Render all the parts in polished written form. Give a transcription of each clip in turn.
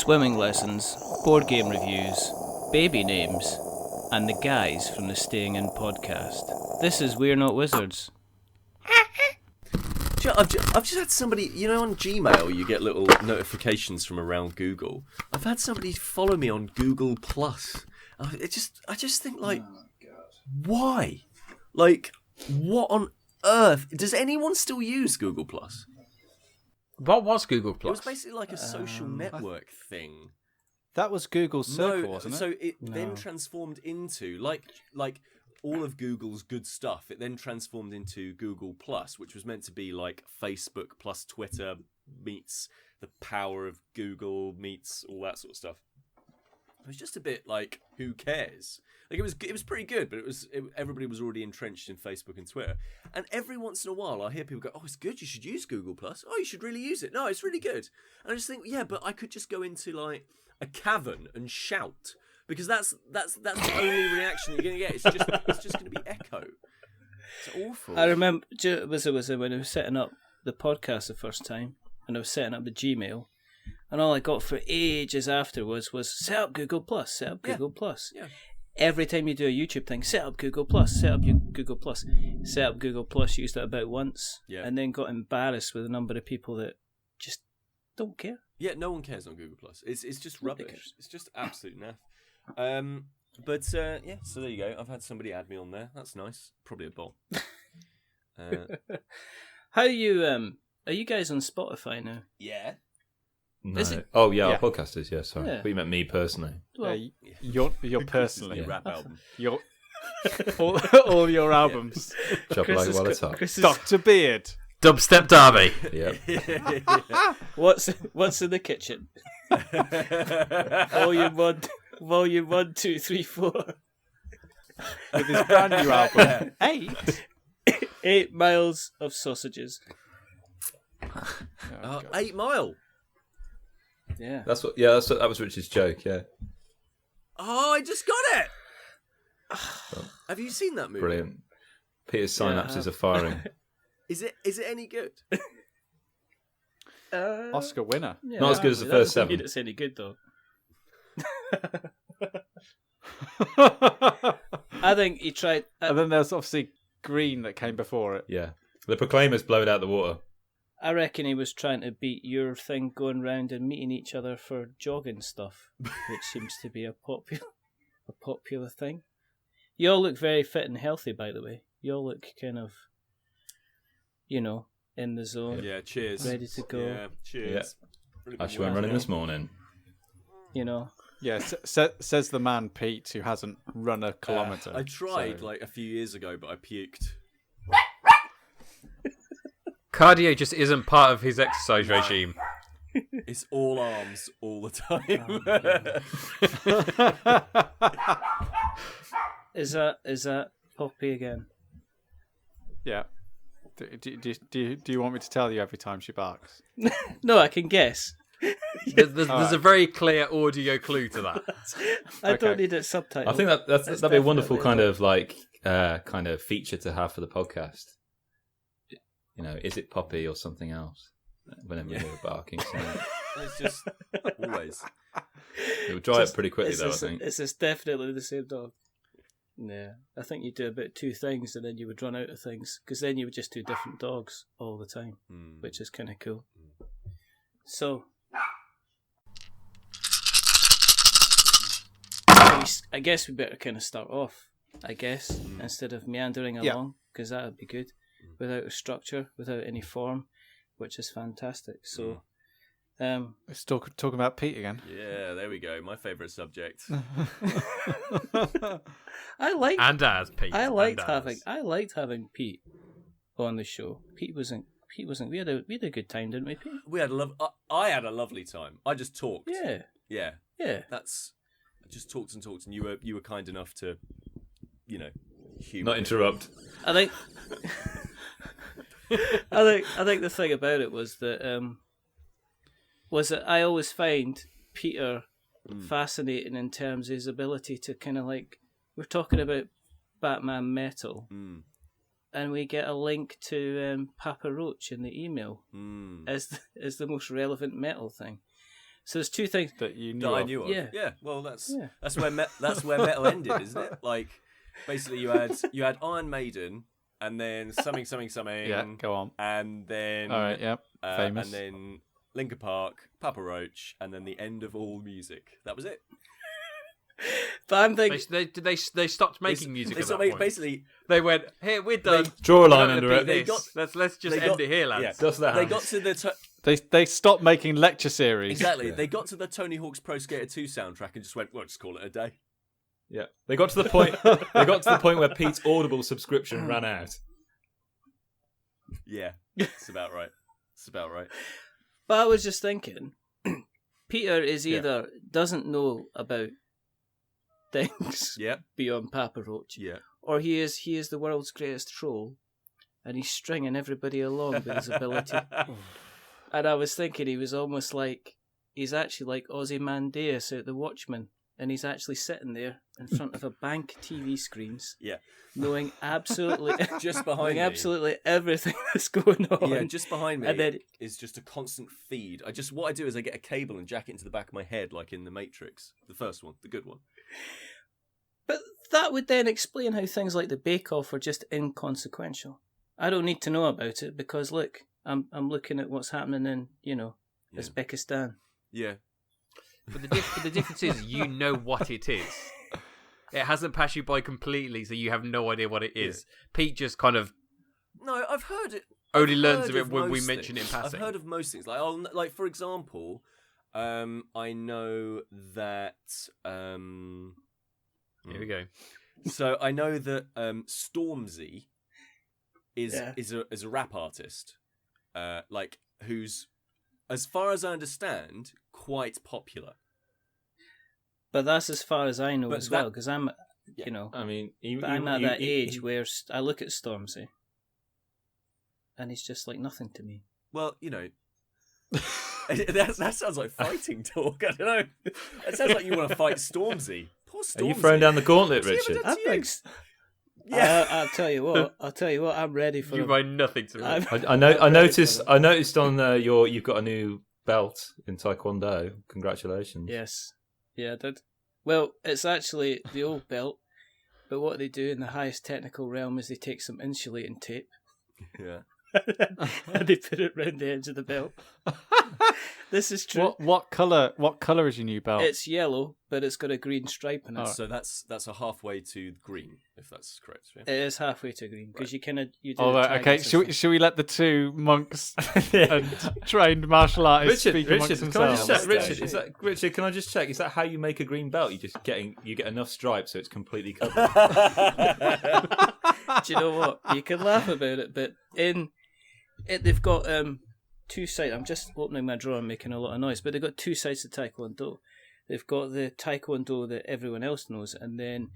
swimming lessons, board game reviews, baby names, and the guys from the Staying In podcast. This is We're Not Wizards. I've just had somebody, you know, on Gmail you get little notifications from around Google. I've had somebody follow me on Google Plus. I just think, like, why? Like, what on earth? Does anyone still use Google Plus? What was Google It Plus? was basically like a social network thing. That was Google's Circle, wasn't it? So it then transformed into like all of Google's good stuff. It then transformed into Google Plus, which was meant to be like Facebook plus Twitter meets the power of Google meets all that sort of stuff. It was just a bit like, who cares? Like, it was pretty good, but everybody was already entrenched in Facebook and Twitter. And every once in a while, I hear people go, "Oh, it's good. You should use Google Plus. Oh, you should really use it. No, it's really good." And I just think, yeah, but I could just go into like a cavern and shout, because that's the only reaction you're gonna get. It's just gonna be echo. It's awful. I remember it was when I was setting up the podcast the first time, and I was setting up the Gmail. And all I got for ages afterwards was set up Google Plus, set up Google Plus. Yeah. Every time you do a YouTube thing, set up Google Plus, set up Google Plus, set up Google Plus. Used it about once, and then got embarrassed with the number of people that just don't care. Yeah, no one cares on Google Plus. It's just rubbish. It's just absolute naff. But so there you go. I've had somebody add me on there. That's nice. Probably a bot. How are you? Are you guys on Spotify now? Yeah. No. Oh yeah, our podcasters. Yeah, sorry. Yeah. But you meant me personally. Well, you're personally rap album. Your all your albums. Chop like a top. Dr. Beard. Dubstep Derby. Yeah. What's in the kitchen? Volume 1, 2, 3, 4. With his brand new album, 8 miles of sausages. 8 Mile. Yeah. That was Richard's joke. Yeah. Oh, I just got it. Have you seen that movie? Brilliant. Peter's synapses are firing. Is it any good? Oscar winner. Yeah, Not as good as the first 7. It's any good though. I think he tried. And then there's obviously Green that came before it. Yeah. The Proclaimers blow it out the water. I reckon he was trying to beat your thing going round and meeting each other for jogging stuff, which seems to be a popular thing. You all look very fit and healthy, by the way. You all look kind of, in the zone. Yeah, cheers. Ready to go. Yeah, cheers. Yeah. Actually went running this morning. Yeah, says the man Pete who hasn't run a kilometre. I tried like a few years ago, but I puked. Cardio just isn't part of his exercise regime. It's all arms all the time. Is that Poppy again? Yeah. Do you want me to tell you every time she barks? No, I can guess. There's a very clear audio clue to that. I don't need it subtitled. I think that'd be a wonderful kind of feature to have for the podcast. Is it Poppy or something else? Whenever we hear a barking sound. It's just always. It would dry up pretty quickly, though, I think. It's definitely the same dog. Yeah, I think you do about 2 things and then you would run out of things, because then you would just do different dogs all the time, which is kind of cool. So, I guess we better kind of start off, instead of meandering along, because that would be good, without a structure, without any form, which is fantastic. So, let's talk about Pete again. Yeah, there we go. My favourite subject. I liked Pete. having Pete on the show. Pete wasn't. We had a good time, didn't we, Pete? We had I had a lovely time. I just talked. Yeah. I just talked, and you were kind enough to, humor Not interrupt. I think. I think the thing about it was that I always find Peter fascinating in terms of his ability to kind of like, we're talking about Batman Metal, and we get a link to Papa Roach in the email as the most relevant metal thing. So there's two things that you knew that of. I knew of. Yeah. Yeah. Well, that's where metal ended, isn't it? Like, basically, you had Iron Maiden, and then something. Yeah, go on. And then All right, yep, famous. And then Linkin Park, Papa Roach, and then the end of all music. That was it. But I'm thinking They stopped making music. At that point. Basically, They went, "Here, we're done. Draw a We're line not under gonna it. beat this. Let's just end it here, lads." Yeah. Dust their They hands. got to the They stopped making lecture series. exactly. They got to the Tony Hawk's Pro Skater 2 soundtrack and just went, "Well, just call it a day." Yeah, they got to the point. They got to the point where Pete's Audible subscription ran out. Yeah, it's about right. But I was just thinking, Peter is either doesn't know about things Yeah, beyond Papa Roach, yeah. or he is the world's greatest troll, and he's stringing everybody along with his ability. And I was thinking he was almost like he's actually like Ozymandias out the Watchmen, and he's actually sitting there in front of a bank of TV screens, Yeah. knowing absolutely Just behind me. absolutely everything that's going on. Yeah, just behind me And then- is just a constant feed. What I do is I get a cable and jack it into the back of my head, like in The Matrix, the first one, the good one. But that would then explain how things like the Bake Off are just inconsequential. I don't need to know about it because look, I'm looking at what's happening in Uzbekistan. Yeah. But the difference is, you know what it is. It hasn't passed you by completely, so you have no idea what it is. Pete just kind of No, I've heard it. only I've learns heard of it when we most mention it in things. passing. I've heard of most things. Like for example, I know that. Here we go. So I know that Stormzy is a rap artist, who's, as far as I understand, quite popular. But that's as far as I know But as well, because I'm, I mean, I'm at that age where I look at Stormzy, and he's just like nothing to me. Well, that sounds like fighting talk. I don't know. It sounds like you want to fight Stormzy. Poor Stormzy. Are you throwing down the gauntlet, What's he Richard? ever done to you? Yeah, I'll tell you what. I'm ready for You him. mind nothing to me. I noticed on you've got a new belt in Taekwondo. Congratulations. Yes, yeah, I did. Well, it's actually the old belt, but what they do in the highest technical realm is they take some insulating tape Yeah. and they put it round the edge of the belt. This is true. What color is your new belt? It's yellow, but it's got a green stripe in it. Oh. So that's a halfway to green, if that's correct. Yeah? It is halfway to green because you do. Oh, the right, okay. triangles and Should we let the two monks and trained martial artists speak amongst Richard, can I themselves? just check? Richard, can I just check? Is that how you make a green belt? You get enough stripes so it's completely covered. Do you know what? You can laugh about it, but they've got two sides. I'm just opening my drawer and making a lot of noise, but they've got two sides to Taekwondo. They've got the Taekwondo that everyone else knows, and then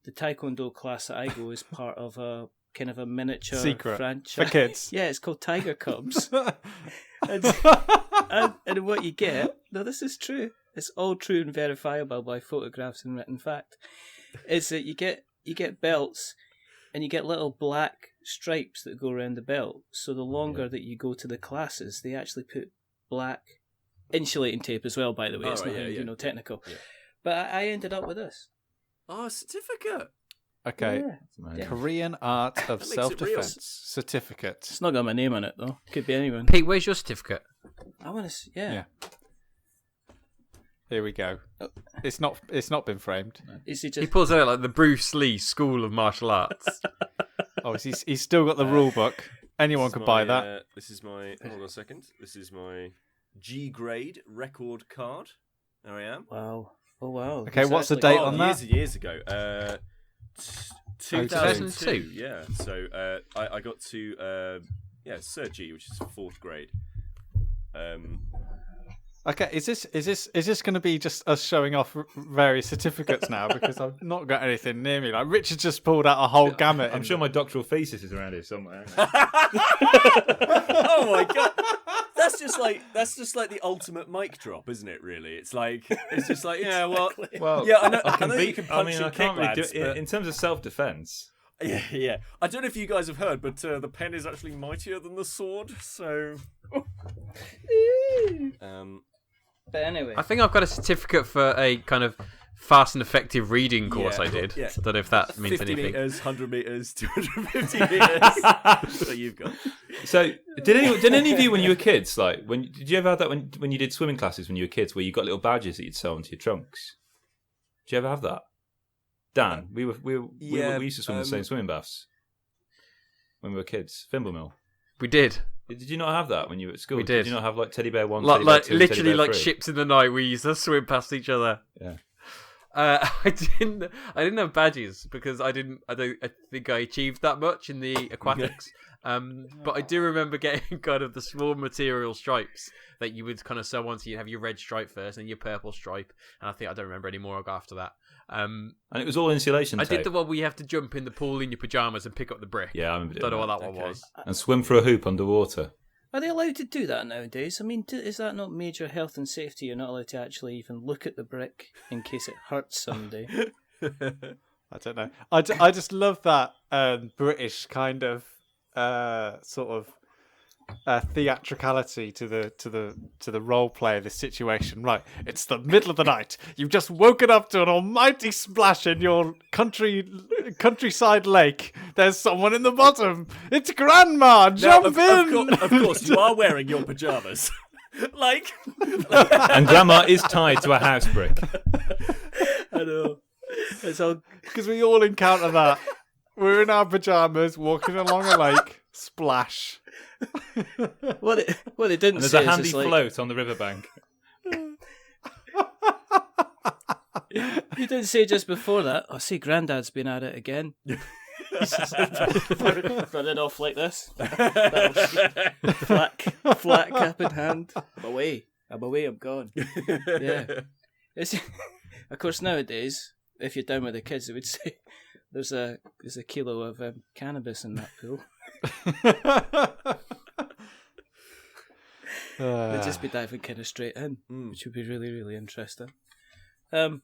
the Taekwondo class that I go is part of a kind of a miniature Secret franchise for kids. Yeah, it's called Tiger Cubs. and what you get, no, this is true. It's all true and verifiable by photographs and written fact. Is that you get belts, and you get little black stripes that go around the belt. So the longer that you go to the classes, they actually put black insulating tape as well. By the way, it's not technical. Yeah. But I ended up with this. Oh, a certificate. Okay. Yeah. Korean Art of That makes it Self-Defense certificate. It's not got my name on it though. Could be anyone. Pete, where's your certificate? I want to. Yeah. Here we go. It's not been framed. Is he He just? pulls out like the Bruce Lee School of Martial Arts. Oh, he's still got the rule book. Anyone could buy that. This is my. Hold on a second. This is my G grade record card. There I am. Wow. Oh wow. Okay, He's what's the actually- date on that? Years and years ago. 2002. Yeah. So I got to Sir G, which is 4th grade. Okay, is this going to be just us showing off various certificates now? Because I've not got anything near me. Like Richard just pulled out a whole gamut. I'm sure my doctoral thesis is around here somewhere. Oh my god. That's just like the ultimate mic drop, isn't it? Really, it's just like yeah. Well, yeah. I know you can punch and I kick, can't really do lads, it but- in terms of self-defense. Yeah. I don't know if you guys have heard, but the pen is actually mightier than the sword. So, But anyway, I think I've got a certificate for a kind of fast and effective reading course I did. Yeah. I don't know if that means 50 anything. meters, 100 meters, 250 meters. That's what you've got. So, did any of you, when you were kids, like did you ever have that when you did swimming classes when you were kids, where you got little badges that you'd sew onto your trunks? Did you ever have that? Dan, we used to swim in the same swimming baths when we were kids. Thimblemill. We did. Did you not have that when you were at school? We did. Did you not have like Teddy Bear 1, Like, Teddy Bear 2, and literally Teddy Bear like 3? ships in the night. We used to swim past each other. Yeah. I didn't have badges because I think I achieved that much in the aquatics. But I do remember getting kind of the small material stripes that you would kind of sew on. So you have your red stripe first and your purple stripe. And I don't remember any more after that. And it was all insulation tape. I did the one where you have to jump in the pool in your pajamas and pick up the brick. Yeah, I remember doing Don't know that. what that one was. And swim through a hoop underwater. are they allowed to do that nowadays? I mean, is that not major health and safety? You're not allowed to actually even look at the brick in case it hurts someday. I don't know. I just love that British kind of sort of theatricality to the role play of this situation. Right, it's the middle of the night. You've just woken up to an almighty splash in your countryside lake. There's someone in the bottom. It's Grandma. Jump in. Of course, you are wearing your pajamas. Like, And Grandma is tied to a house brick. I know. It's all Because we all encounter that. We're in our pajamas, walking along a lake. Splash. what they didn't And there's say a is handy it's like, float on the riverbank. You didn't say just before that. I see Grandad's been at it again. He's just running off like this. Flat cap in hand. I'm away, I'm gone. Yeah. Of course, nowadays, if you're down with the kids, they would say there's a kilo of cannabis in that pool. They'd just be diving kind of straight in, which would be really, really interesting. I'm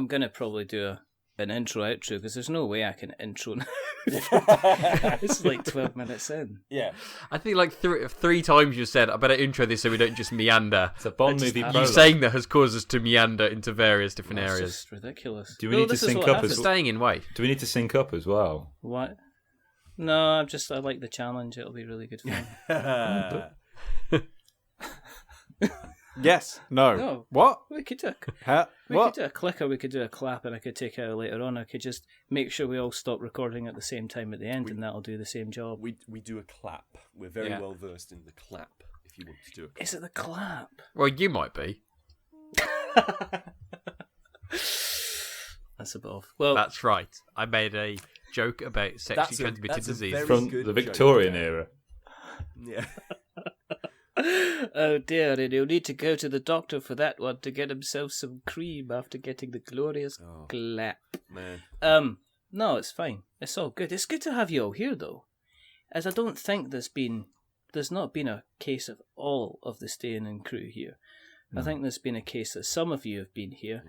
going to probably do an intro outro because there's no way I can intro now. It's like 12 minutes in. yeah. I think like three times you said, I better intro this so we don't just meander. It's a Bond movie You prologue. saying that has caused us to meander into various different It's areas. just ridiculous. Do we need to this is sync what up happens. as well? Staying in way. Do we need to sync up as well? What? No, I like the challenge. It'll be really good fun. Yes. No. No. What? We could do we What? could do a click, or we could do a clap, and I could take it out later on. I could just make sure we all stop recording at the same time at the end, and that'll do the same job. We do a clap. We're very Yeah. well versed in the clap. If you want to do a clap. Is it the clap? Well, you might be. That's above. Well, That's right. I made a joke about sexually That's transmitted a disease. very From good the joke, Victorian yeah. era. Yeah. oh dear, and he'll need to go to the doctor for that one to get himself some cream after getting the glorious clap. Man. No, it's fine. It's all good. It's good to have you all here, though, as I don't think there's not been a case of all of the staying in crew here. I think there's been a case that some of you have been here,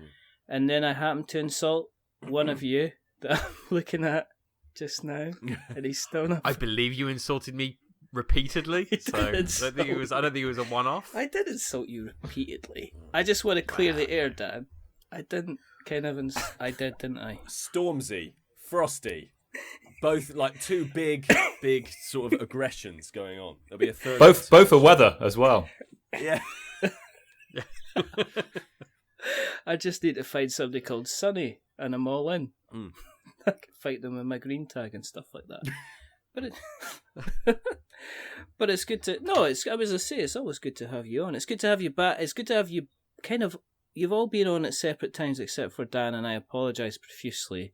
and then I happen to insult one of you that I'm looking at just now, and he's still not. I believe you insulted me repeatedly, so I don't think it was a one-off. I did insult you repeatedly. I just want to clear the air, Dan. I didn't kind of. I did, didn't I? Stormzy, Frosty, both like two big sort of aggressions going on. There'll be a third. Both are weather as well. Yeah. I just need to find somebody called Sunny, and I'm all in. I can fight them with my green tag and stuff like that. But it's good to. No, it's. I was to say, it's always good to have you on. It's good to have you back. It's good to have you. Kind of. You've all been on at separate times except for Dan, and I apologise profusely.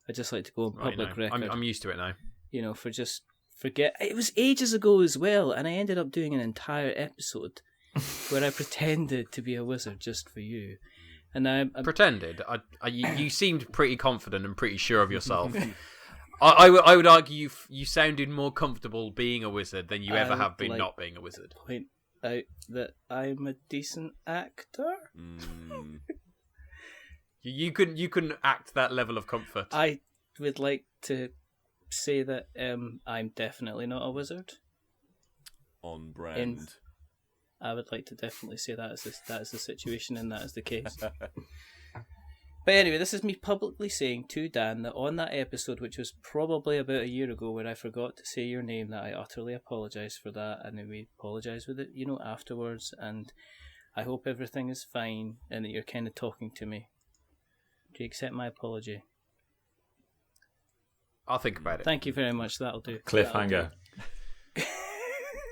I just like to go on public record. I'm used to it now. You know, for just forget. It was ages ago as well, and I ended up doing an entire episode where I pretended to be a wizard just for you. And I Pretended. You seemed pretty confident and pretty sure of yourself. I would argue you sounded more comfortable being a wizard than you ever have been not being a wizard. Point out that I'm a decent actor. You couldn't act that level of comfort. I would like to say that I'm definitely not a wizard. On brand. I would like to definitely say that is the situation and that is the case. But anyway, this is me publicly saying to Dan that on that episode, which was probably about a year ago, where I forgot to say your name, that I utterly apologise for that, and then we apologise with it, afterwards, and I hope everything is fine, and that you're kind of talking to me. Do you accept my apology? I'll think about it. Thank you very much, that'll do. Cliffhanger.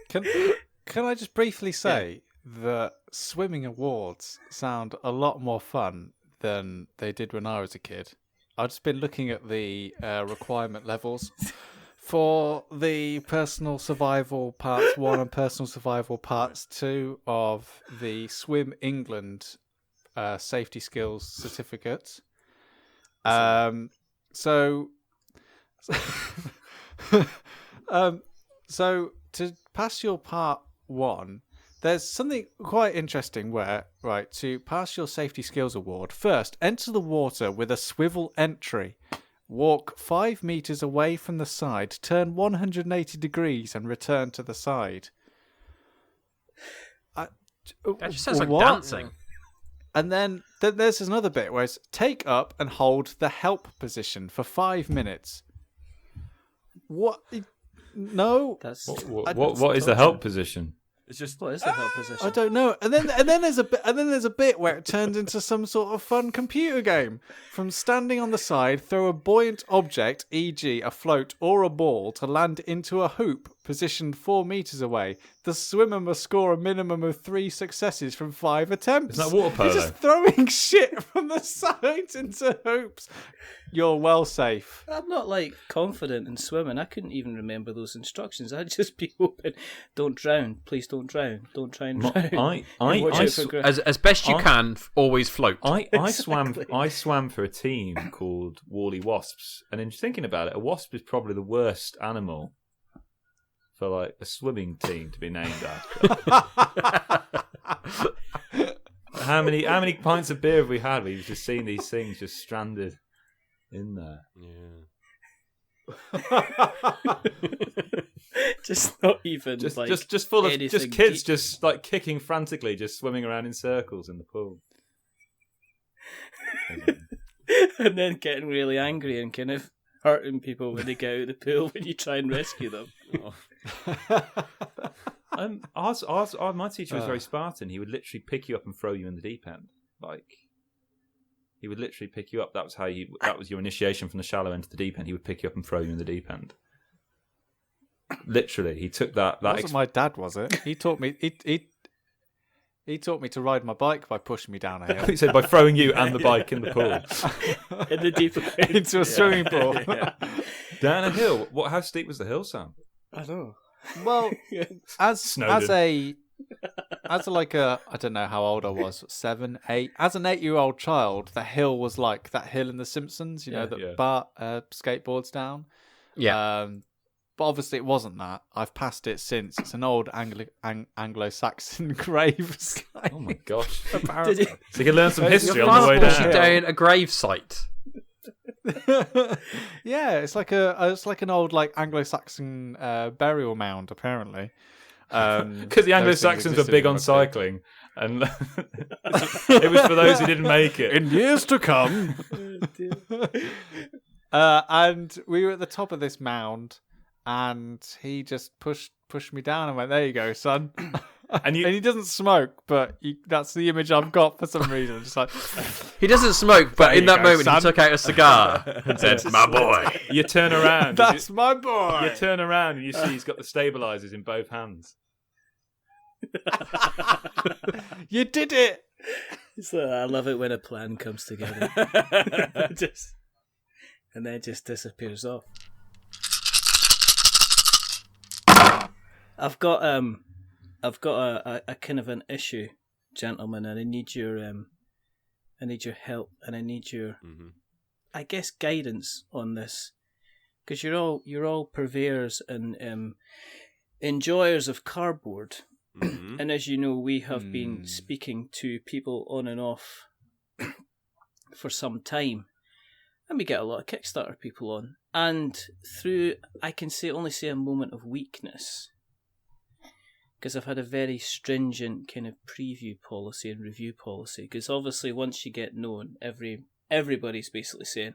Can I just briefly say that swimming awards sound a lot more fun than they did when I was a kid. I've just been looking at the requirement levels for the personal survival parts 1 and personal survival parts 2 of the Swim England safety skills certificate. So to pass your part 1, there's something quite interesting where, right, to pass your safety skills award, first enter the water with a swivel entry. Walk 5 meters away from the side, turn 180 degrees and return to the side. That just sounds like dancing. And then there's another bit where it's take up and hold the help position for 5 minutes. What? No. What is the help position? It's just What is the help position? I don't know. And then there's a bit where it turns into some sort of fun computer game. From standing on the side, throw a buoyant object, e.g. a float or a ball, to land into a hoop positioned 4 meters away. The swimmer must score a minimum of 3 successes from 5 attempts. It's like water polo. You're just throwing shit from the sides into hoops. You're well safe. I'm not confident in swimming. I couldn't even remember those instructions. I'd just be hoping, don't drown, please don't drown, don't try and drown. As best you can, always float. I swam for a team called Wally Wasps, and in thinking about it, a wasp is probably the worst animal for a swimming team to be named after. How many pints of beer have we had? We've just seen these things just stranded in there. Yeah. Just not even just full of just kids deep. just kicking frantically, just swimming around in circles in the pool. And then getting really angry and kind of hurting people when they get out of the pool when you try and rescue them. My teacher was very Spartan. He would literally pick you up and throw you in the deep end. He would literally pick you up. That was your initiation from the shallow end to the deep end. He would pick you up and throw you in the deep end. Literally, he took that. That wasn't my dad, was it? He taught me. He taught me to ride my bike by pushing me down a hill. He said by throwing you and the bike in the pool, in the deep end. Into a swimming pool. Yeah. Down a hill. How steep was the hill, Sam? I know. Well, as a I don't know how old I was, 7, 8. As an 8-year-old child, the hill was like that hill in The Simpsons, that Bart skateboards down. Yeah. But obviously it wasn't that. I've passed it since. It's an old Anglo-Saxon grave site. Oh my gosh! Did So you can learn some history Your on the way father down. down a grave site. Yeah, it's like an old Anglo-Saxon burial mound, apparently. Because the Anglo-Saxons were big on cycling, and it was for those who didn't make it. In years to come. And we were at the top of this mound, and he just pushed me down and went, "There you go, son." And he doesn't smoke, but that's the image I've got for some reason. Just He doesn't smoke, but in that moment son. he took out a cigar and said, "My boy." You turn around. That's my boy. You turn around and you see he's got the stabilizers in both hands. You did it. I love it when a plan comes together. And then just disappears off. I've got a kind of an issue, gentlemen, and I need your help, and I need your, I guess, guidance on this, because you're all purveyors and enjoyers of cardboard, and as you know, we have been speaking to people on and off for some time. And we get a lot of Kickstarter people on. And through, I can only say a moment of weakness, because I've had a very stringent kind of preview policy and review policy. Because obviously, once you get known, everybody's basically saying,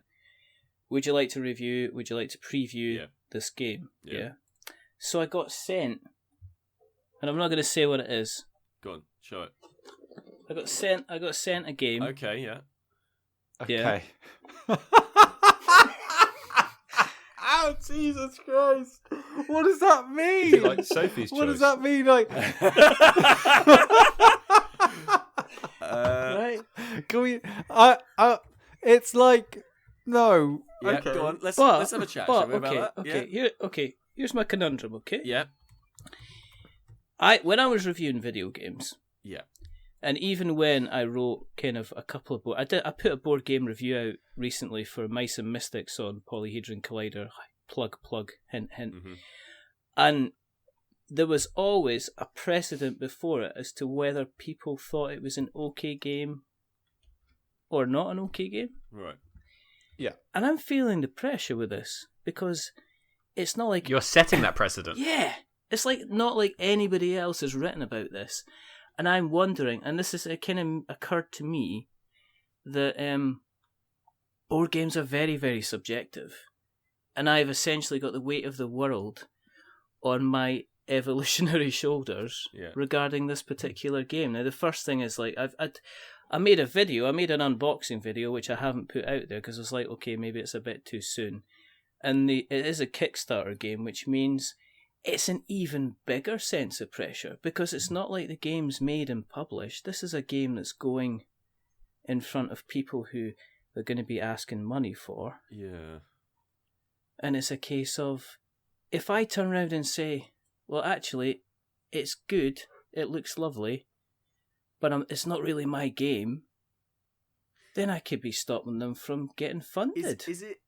"Would you like to review? Would you like to preview this game?" Yeah. So I got sent, and I'm not going to say what it is. Go on, show it. I got sent a game. Okay, yeah. Okay. Yeah. Oh, Jesus Christ. What does that mean? Is it like Sophie's What choice? does that mean? Like, Right. can we? It's like no. Yeah, Okay. go on. Let's have a chat shall we, about that. Okay. Here's my conundrum. Okay. Yeah. When I was reviewing video games. Yeah. And even when I wrote kind of a couple of I put a board game review out recently for Mice and Mystics on Polyhedron Collider. Plug, hint. Mm-hmm. And there was always a precedent before it as to whether people thought it was an okay game or not an okay game. Right. Yeah. And I'm feeling the pressure with this because it's not like You're setting that precedent. Yeah, it's like not like anybody else has written about this. And I'm wondering, and this is it kind of occurred to me, that board games are very, very subjective. And I've essentially got the weight of the world on my evolutionary shoulders regarding this particular game. Now, the first thing is, like, I made an unboxing video, which I haven't put out there, because I was like, okay, maybe it's a bit too soon. And it is a Kickstarter game, which means it's an even bigger sense of pressure because it's not like the game's made and published. This is a game that's going in front of people who they're going to be asking money for. Yeah. And it's a case of, if I turn around and say, well, actually, it's good, it looks lovely, but it's not really my game, then I could be stopping them from getting funded. Is it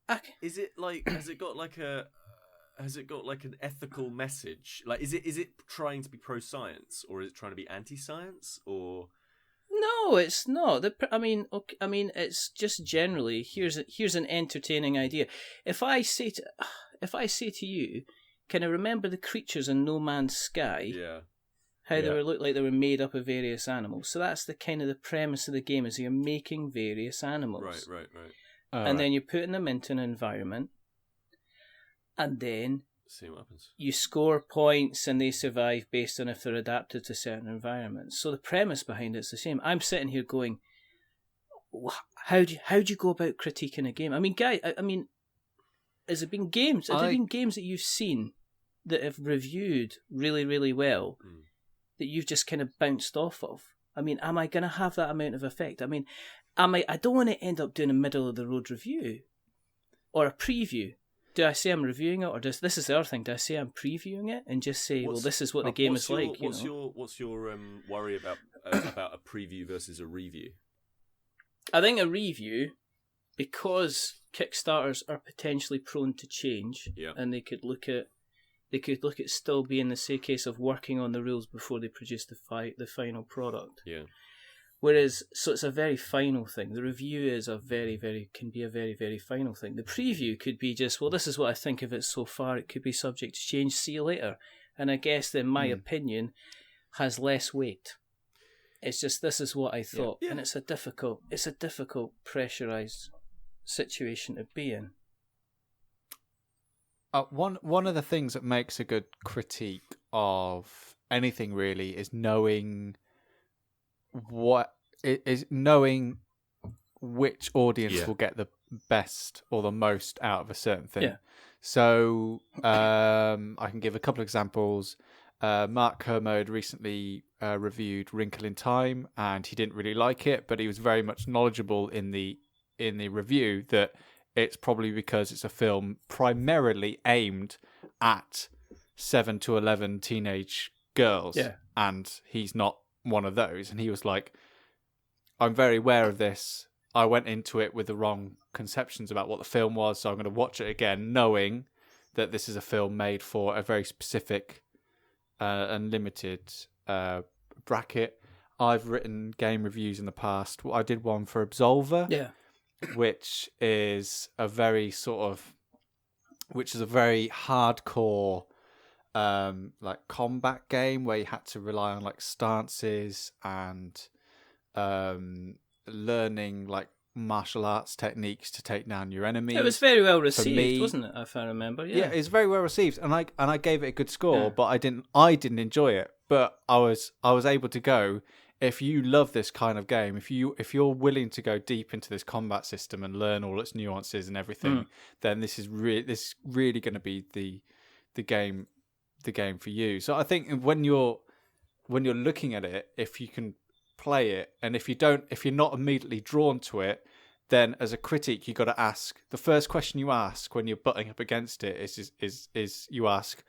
like, has it got like an ethical message? Like, is it trying to be pro-science, or is it trying to be anti-science, or? No, it's not. It's just generally here's an entertaining idea. If I say to you, can I remember the creatures in No Man's Sky? Yeah. How they looked like they were made up of various animals. So that's the kind of the premise of the game, is you're making various animals. Right. And then you're putting them into an environment. And then see what happens. You score points and they survive based on if they're adapted to certain environments. So the premise behind it's the same. I'm sitting here going, how do you go about critiquing a game? I mean, guy, has it been games? Have there been games that you've seen that have reviewed really, really well that you've just kind of bounced off of? I mean, am I going to have that amount of effect? I mean, I don't want to end up doing a middle of the road review or a preview. Do I say I'm reviewing it, or this is the other thing? Do I say I'm previewing it and just say, well, this is what the game is like? What's your worry about a preview versus a review? I think a review, because Kickstarters are potentially prone to change, and they could look at still being the same case of working on the rules before they produce the final product. Yeah. Whereas, so it's a very final thing. The review can be a very, very final thing. The preview could be just, well, this is what I think of it so far. It could be subject to change. See you later. And I guess then my opinion has less weight. It's just, this is what I thought. Yeah. And it's a difficult, pressurized situation to be in. One of the things that makes a good critique of anything really is knowing which audience will get the best or the most out of a certain thing. Yeah. So I can give a couple of examples. Mark Kermode recently reviewed Wrinkle in Time, and he didn't really like it, but he was very much knowledgeable in the review that it's probably because it's a film primarily aimed at 7 to 11 teenage girls, and he's not one of those. And he was like, I'm very aware of this. I went into it with the wrong conceptions about what the film was, so I'm going to watch it again knowing that this is a film made for a very specific and limited bracket. I've written game reviews in the past. I did one for Absolver, which is a very hardcore like combat game where you had to rely on like stances and learning like martial arts techniques to take down your enemies. It was very well received, wasn't it? If I remember, yeah, it's very well received, and I gave it a good score, Yeah. but I didn't enjoy it. But I was able to go. If you love this kind of game, if you're willing to go deep into this combat system and learn all its nuances and everything, then this is really going to be the game for you. So I think when you're looking at it, if you can play it, and if you're not immediately drawn to it, then as a critic you got to ask, the first question you ask when you're butting up against it is you ask,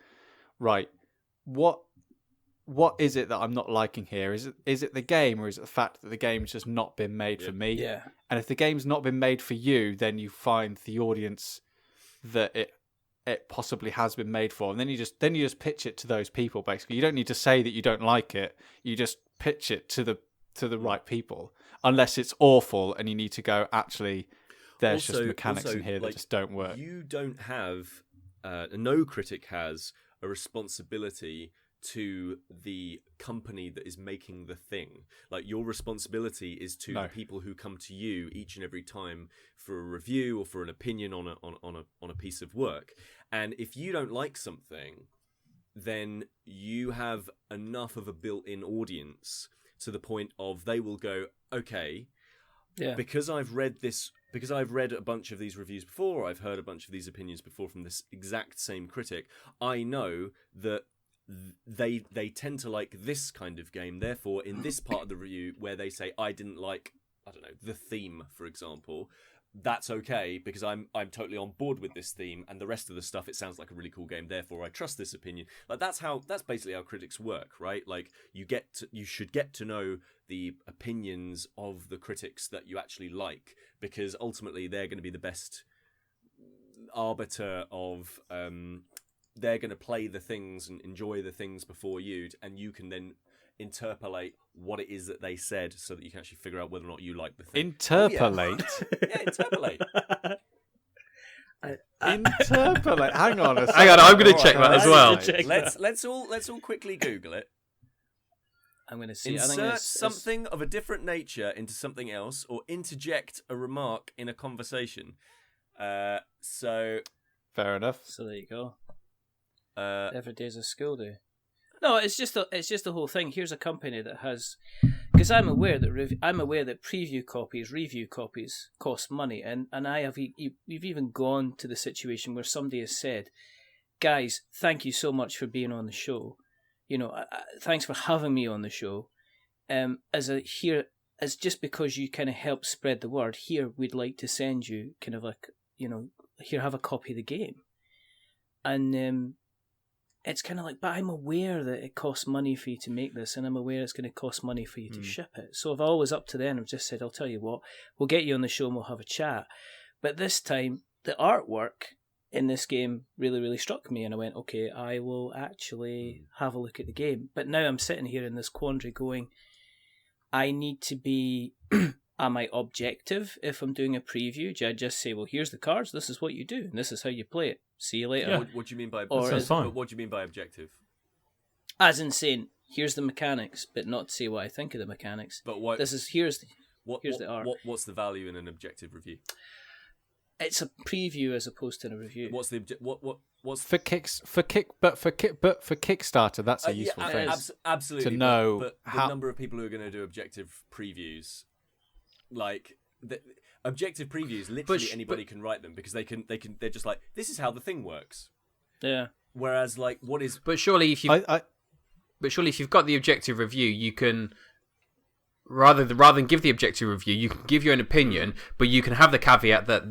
right, what is it that I'm not liking here? Is it the game, or is it the fact that the game's just not been made for me? Yeah. And if the game's not been made for you, then you find the audience that it possibly has been made for, and then you just pitch it to those people. Basically, you don't need to say that you don't like it. You just pitch it to the right people, unless it's awful and you need to go, actually, there's just mechanics in here that just don't work. You don't have, no critic has a responsibility to the company that is making the thing. Like, your responsibility is to the people who come to you each and every time for a review or for an opinion on a piece of work. And if you don't like something, then you have enough of a built-in audience to the point of they will go, okay, because I've read a bunch of these reviews before, or I've heard a bunch of these opinions before from this exact same critic, I know that they tend to like this kind of game. Therefore, in this part of the review where they say I didn't like, I don't know, the theme, for example, that's okay because I'm totally on board with this theme, and the rest of the stuff, it sounds like a really cool game. Therefore, I trust this opinion. Like, that's basically how critics work, right? Like, you should get to know the opinions of the critics that you actually like, because ultimately they're going to be the best arbiter of. They're going to play the things and enjoy the things before you, and you can then interpolate what it is that they said so that you can actually figure out whether or not you like the thing. Interpolate? Yeah, interpolate. Interpolate. Hang on a second. Hang on, I'm going to check that as well. Let's all quickly Google it. I'm going to see. Insert something of a different nature into something else, or interject a remark in a conversation. So fair enough. So there you go. Every day's a school day. No, it's just the whole thing. Here's a company that has, because I'm aware that preview copies, review copies cost money, and we've even gone to the situation where somebody has said, "Guys, thank you so much for being on the show. You know, thanks for having me on the show. As just because you kind of help spread the word, here we'd like to send you kind of like, you know, here, have a copy of the game." And it's kind of like, but I'm aware that it costs money for you to make this, and I'm aware it's going to cost money for you to ship it. So if I was up to them, I've just said, I'll tell you what, we'll get you on the show and we'll have a chat. But this time, the artwork in this game really, really struck me, and I went, okay, I will actually have a look at the game. But now I'm sitting here in this quandary going, I need to be... Am I objective if I'm doing a preview? Do I just say, well, here's the cards, this is what you do, and this is how you play it. See you later. Yeah. What do you mean by what do you mean by objective? As in saying, here's the mechanics, but not say what I think of the mechanics. But what? Here's the art. What's the value in an objective review? It's a preview as opposed to a review. What's the what's for Kickstarter? That's a useful thing. Absolutely. To know but the number of people who are going to do objective previews. Like objective previews, literally anybody can write them, because they're just like, this is how the thing works. Yeah. Whereas, like, what is? But surely if you've got the objective review, you can rather than give the objective review, you can give your own opinion, but you can have the caveat that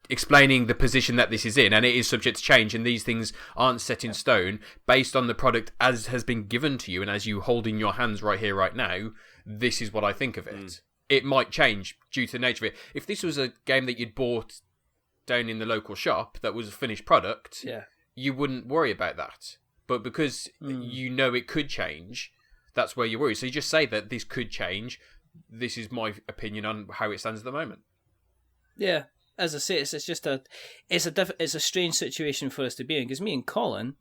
explaining the position that this is in, and it is subject to change, and these things aren't set in stone based on the product as has been given to you, and as you hold in your hands right here, right now. This is what I think of it. It might change due to the nature of it. If this was a game that you'd bought down in the local shop that was a finished product, you wouldn't worry about that. But because you know it could change, that's where you worry. So you just say that this could change. This is my opinion on how it stands at the moment. Yeah, as I say, it's a strange situation for us to be in, because me and Colin,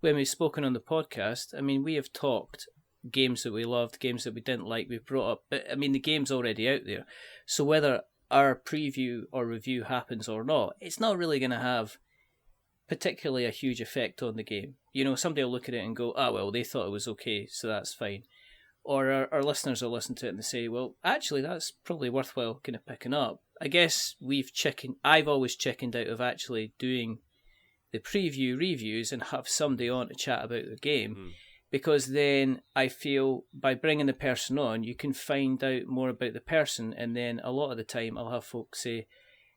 when we've spoken on the podcast, I mean, we have talked games that we loved, games that we didn't like, we've brought up, but I mean, the game's already out there. So whether our preview or review happens or not, it's not really going to have particularly a huge effect on the game. You know, somebody will look at it and go, well, they thought it was okay, so that's fine. Or our listeners will listen to it and they say, well, actually, that's probably worthwhile kind of picking up. I guess I've always chickened out of actually doing the preview reviews and have somebody on to chat about the game. Because then I feel by bringing the person on, you can find out more about the person, and then a lot of the time I'll have folks say,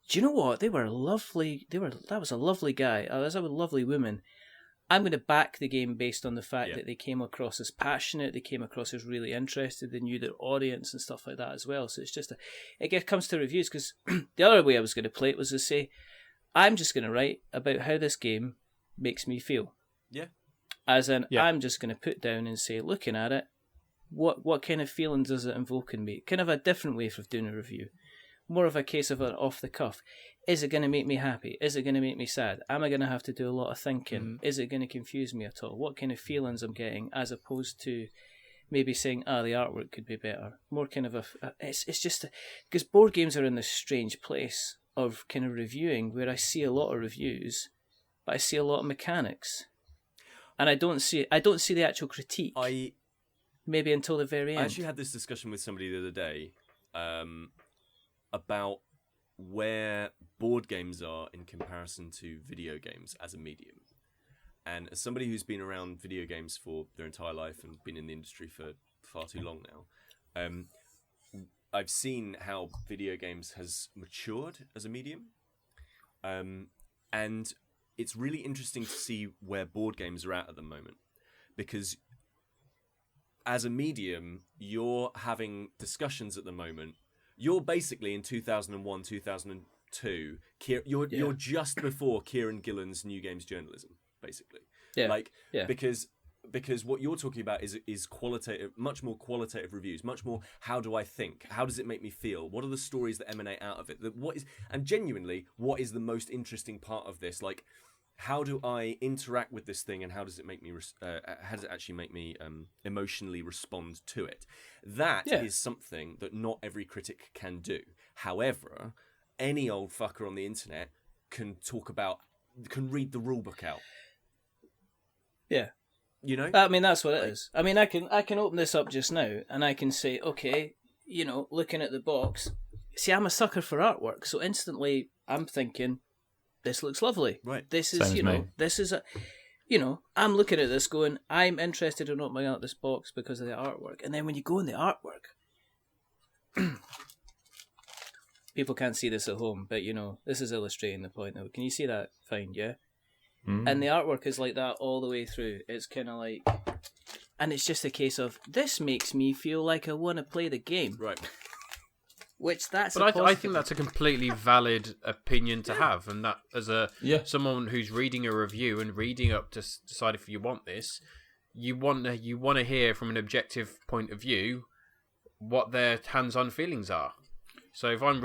do you know what? They were lovely. That was a lovely guy. That was a lovely woman. I'm going to back the game based on the fact that they came across as passionate, they came across as really interested, they knew their audience and stuff like that as well. So it's just, it comes to reviews, because the other way I was going to play it was to say, I'm just going to write about how this game makes me feel. Yeah. As in, I'm just going to put down and say, looking at it, what kind of feelings does it invoke in me? Kind of a different way of doing a review. More of a case of an off the cuff. Is it going to make me happy? Is it going to make me sad? Am I going to have to do a lot of thinking? Is it going to confuse me at all? What kind of feelings I'm getting, as opposed to maybe saying, the artwork could be better. More kind of it's just, because board games are in this strange place of kind of reviewing, where I see a lot of reviews, but I see a lot of mechanics. And I don't see the actual critique. Maybe until the very end. I actually had this discussion with somebody the other day about where board games are in comparison to video games as a medium. And as somebody who's been around video games for their entire life and been in the industry for far too long now, I've seen how video games has matured as a medium. And it's really interesting to see where board games are at the moment, because as a medium, you're having discussions at the moment. You're basically in 2001, 2002. You're just before Kieran Gillen's New Games Journalism, basically. Because what you're talking about is qualitative, much more qualitative reviews, much more how do I think? How does it make me feel? What are the stories that emanate out of it? And genuinely, what is the most interesting part of this? Like, how do I interact with this thing, and how does it make me? How does it actually make me emotionally respond to it? That is something that not every critic can do. However, any old fucker on the internet can read the rule book out. Yeah. You know? I mean, that's what it is. I mean, I can open this up just now, and I can say, okay, looking at the box, see, I'm a sucker for artwork, so instantly I'm thinking, this looks lovely. Right. This is, this is I'm looking at this going, I'm interested in opening up this box because of the artwork. And then when you go in the artwork, people can't see this at home, but this is illustrating the point now. Can you see that? Fine, yeah? And the artwork is like that all the way through. It's kind of like, and it's just a case of, this makes me feel like I want to play the game. Right. But I think that's a completely valid opinion to have, and that as someone who's reading a review and reading up to decide if you want this, you want to hear from an objective point of view what their hands-on feelings are. So if I'm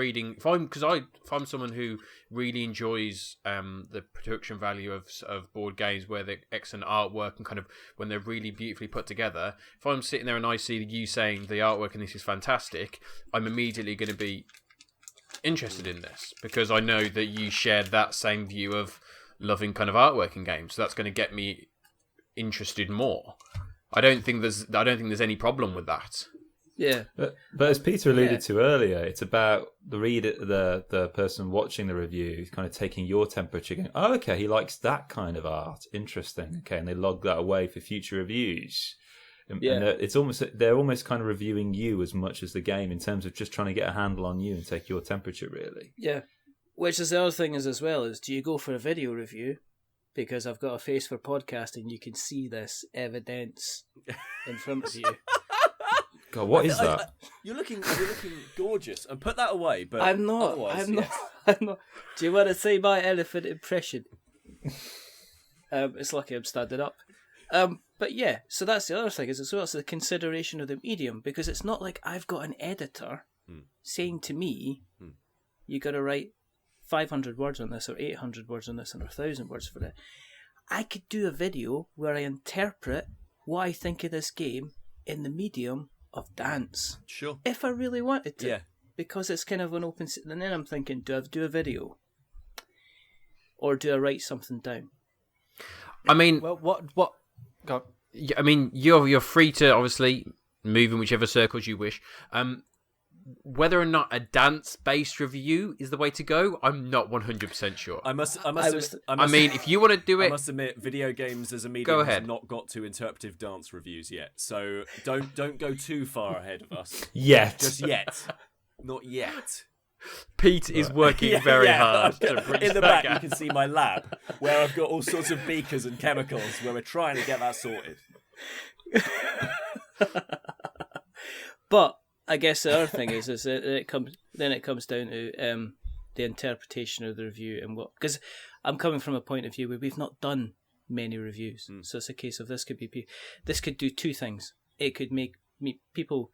someone who really enjoys the production value of board games, where they're excellent artwork and kind of when they're really beautifully put together, if I'm sitting there and I see you saying the artwork and this is fantastic, I'm immediately going to be interested in this, because I know that you share that same view of loving kind of artwork in games. So that's going to get me interested more. I don't think there's any problem with that. Yeah, but as Peter alluded to earlier, it's about the reader, the person watching the review, kind of taking your temperature, going, "Oh, okay, he likes that kind of art. Interesting. Okay," and they log that away for future reviews. And they're almost kind of reviewing you as much as the game, in terms of just trying to get a handle on you and take your temperature, really. Yeah, which is the other thing as well, is do you go for a video review? Because I've got a face for podcasting, you can see this evidence in front of you. God, what is that? You're looking gorgeous, and put that away. But I'm not. I'm not. Do you want to see my elephant impression? It's lucky I'm standing up. But yeah, so that's the other thing, is as well, it's the consideration of the medium, because it's not like I've got an editor saying to me, you got to write 500 words on this, or 800 words on this, or 1,000 words for it. I could do a video where I interpret what I think of this game in the medium of dance. Sure. If I really wanted to. Yeah. Because it's kind of an open... And then I'm thinking, do I do a video? Or do I write something down? I mean, Well, what? Go on. yeah, I mean, you're free to obviously move in whichever circles you wish. Whether or not a dance-based review is the way to go, I'm not 100% sure. I must I mean, if you want to do I it, must admit, video games as a medium Go has ahead. not got to interpretive dance reviews yet. So don't go too far ahead of us. Yet. Just yet. Not yet. Pete is working very hard to bridge In the that back, you gap. can see my lab where I've got all sorts of beakers and chemicals where we're trying to get that sorted. But I guess the other thing is that it comes down to the interpretation of the review and what, because I'm coming from a point of view where we've not done many reviews, so it's a case of this could do two things. It could make people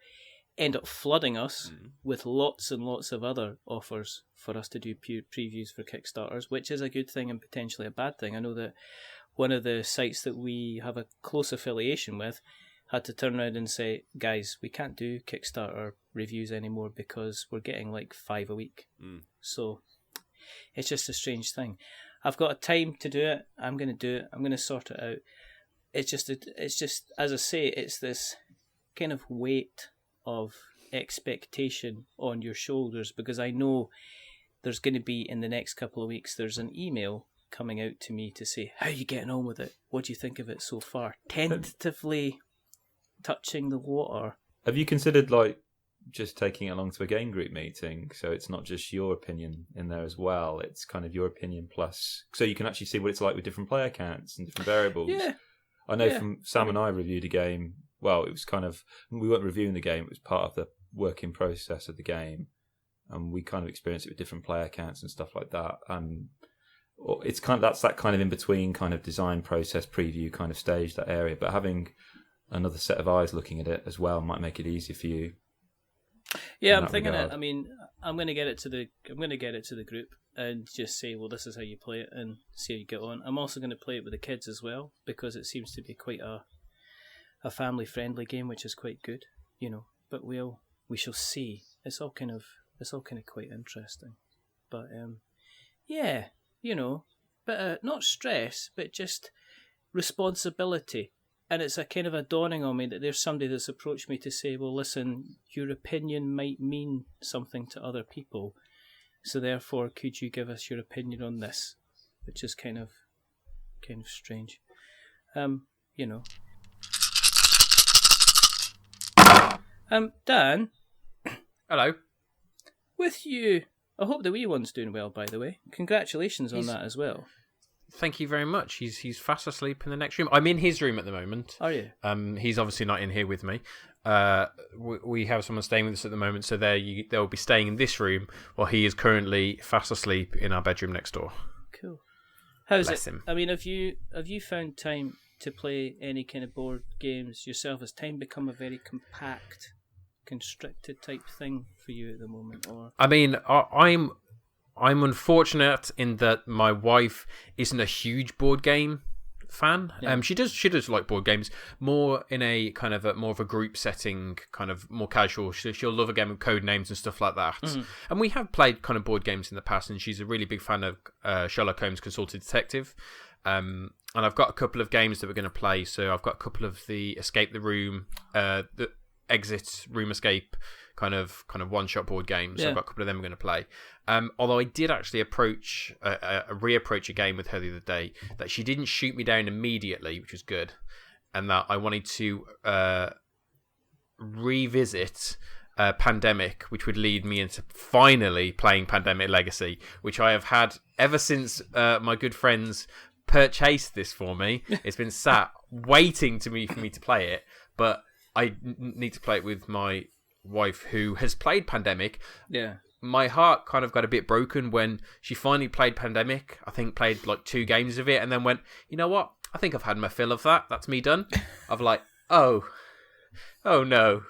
end up flooding us with lots and lots of other offers for us to do previews for Kickstarters, which is a good thing and potentially a bad thing. I know that one of the sites that we have a close affiliation with had to turn around and say, guys, we can't do Kickstarter reviews anymore because we're getting like 5 a week. So it's just a strange thing. I've got a time to do it. I'm going to do it. I'm going to sort it out. It's just, as I say, it's this kind of weight of expectation on your shoulders, because I know there's going to be, in the next couple of weeks, there's an email coming out to me to say, how are you getting on with it? What do you think of it so far? Tentatively touching the water. Have you considered like just taking it along to a game group meeting, so it's not just your opinion in there as well, it's kind of your opinion plus, so you can actually see what it's like with different player counts and different variables? Yeah. I know from Sam and I reviewed a game. Well, it was kind of, we weren't reviewing the game, it was part of the working process of the game, and we kind of experienced it with different player counts and stuff like that. And it's kind of, that's that kind of in between kind of design process preview kind of stage, that area, but having another set of eyes looking at it as well might make it easier for you. Yeah, I'm thinking it. I mean, I'm going to get it to the group and just say, well, this is how you play it, and see how you get on. I'm also going to play it with the kids as well, because it seems to be quite a family-friendly game, which is quite good, you know. But we shall see. It's all kind of quite interesting. But yeah, you know, but not stress, but just responsibility. And it's a kind of a dawning on me that there's somebody that's approached me to say, well, listen, your opinion might mean something to other people, so therefore could you give us your opinion on this? Which is kind of strange. You know. Dan. Hello. With you, I hope the wee one's doing well, by the way. Congratulations on that as well. Thank you very much. He's fast asleep in the next room. I'm in his room at the moment. Are you? He's obviously not in here with me. We have someone staying with us at the moment, so they'll be staying in this room while he is currently fast asleep in our bedroom next door. Cool. How's Bless it? him. I mean, have you found time to play any kind of board games yourself? Has time become a very compact, constricted type thing for you at the moment? Or I mean, I'm unfortunate in that my wife isn't a huge board game fan. Yeah. She does like board games, more in a kind of more of a group setting, kind of more casual. She'll love a game of code names and stuff like that. Mm-hmm. And we have played kind of board games in the past, and she's a really big fan of Sherlock Holmes Consulted Detective. And I've got a couple of games that we're going to play. So I've got a couple of the Escape the Room, the Exit Room Escape kind of one-shot board games. So I've got a couple of them we're going to play. Although I did actually reapproach a game with her the other day that she didn't shoot me down immediately, which was good, and that I wanted to revisit Pandemic, which would lead me into finally playing Pandemic Legacy, which I have had ever since my good friends purchased this for me. It's been sat waiting for me to play it, but I need to play it with my wife, who has played Pandemic. yeah. My heart kind of got a bit broken when she finally played Pandemic. I think played like 2 games of it, and then went, you know what? I think I've had my fill of that. That's me done. I've like, oh no.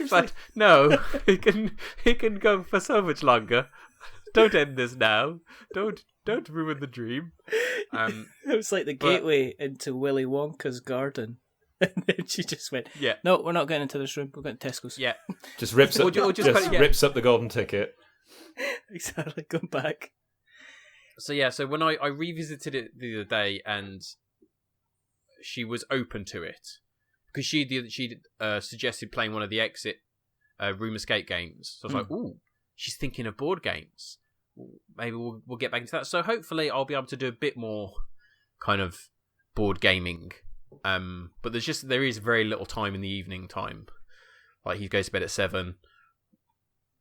But no, it can go for so much longer. Don't end this now. Don't Don't ruin the dream. It was like the gateway into Willy Wonka's garden. And then she just went, Yeah. no, we're not going into this room. We're going to Tesco's. Yeah. Just rips up, rips up the golden ticket. Exactly. Going back. So when I revisited it the other day, and she was open to it because she suggested playing one of the exit room escape games. So I was like, ooh, she's thinking of board games. Maybe we'll get back into that. So hopefully I'll be able to do a bit more kind of board gaming. But there is very little time in the evening time. Like he goes to bed at 7.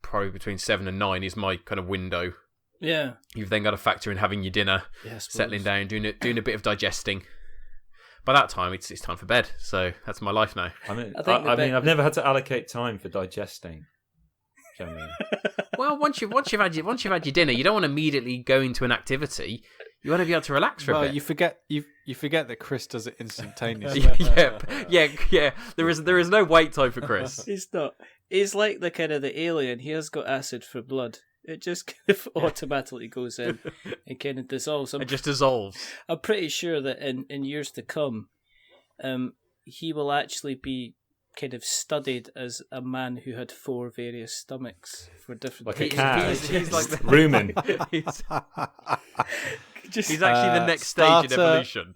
Probably between 7 and 9 is my kind of window. Yeah. You've then got to factor in having your dinner, settling down, doing a bit of digesting. By that time, it's time for bed. So that's my life now. I mean, I've never had to allocate time for digesting. Do you know what I mean? Well, once you've had your dinner, you don't want to immediately go into an activity. You want to be able to relax for a bit. You forget that Chris does it instantaneously. yeah. There is no wait time for Chris. He's not. He's like the kind of the alien. He has got acid for blood. It just kind of automatically goes in and kind of dissolves. It just dissolves. I'm pretty sure that in years to come, he will actually be kind of studied as a man who had 4 various stomachs for different. Like a cat. He's like the Rumen. He's actually the next stage in evolution.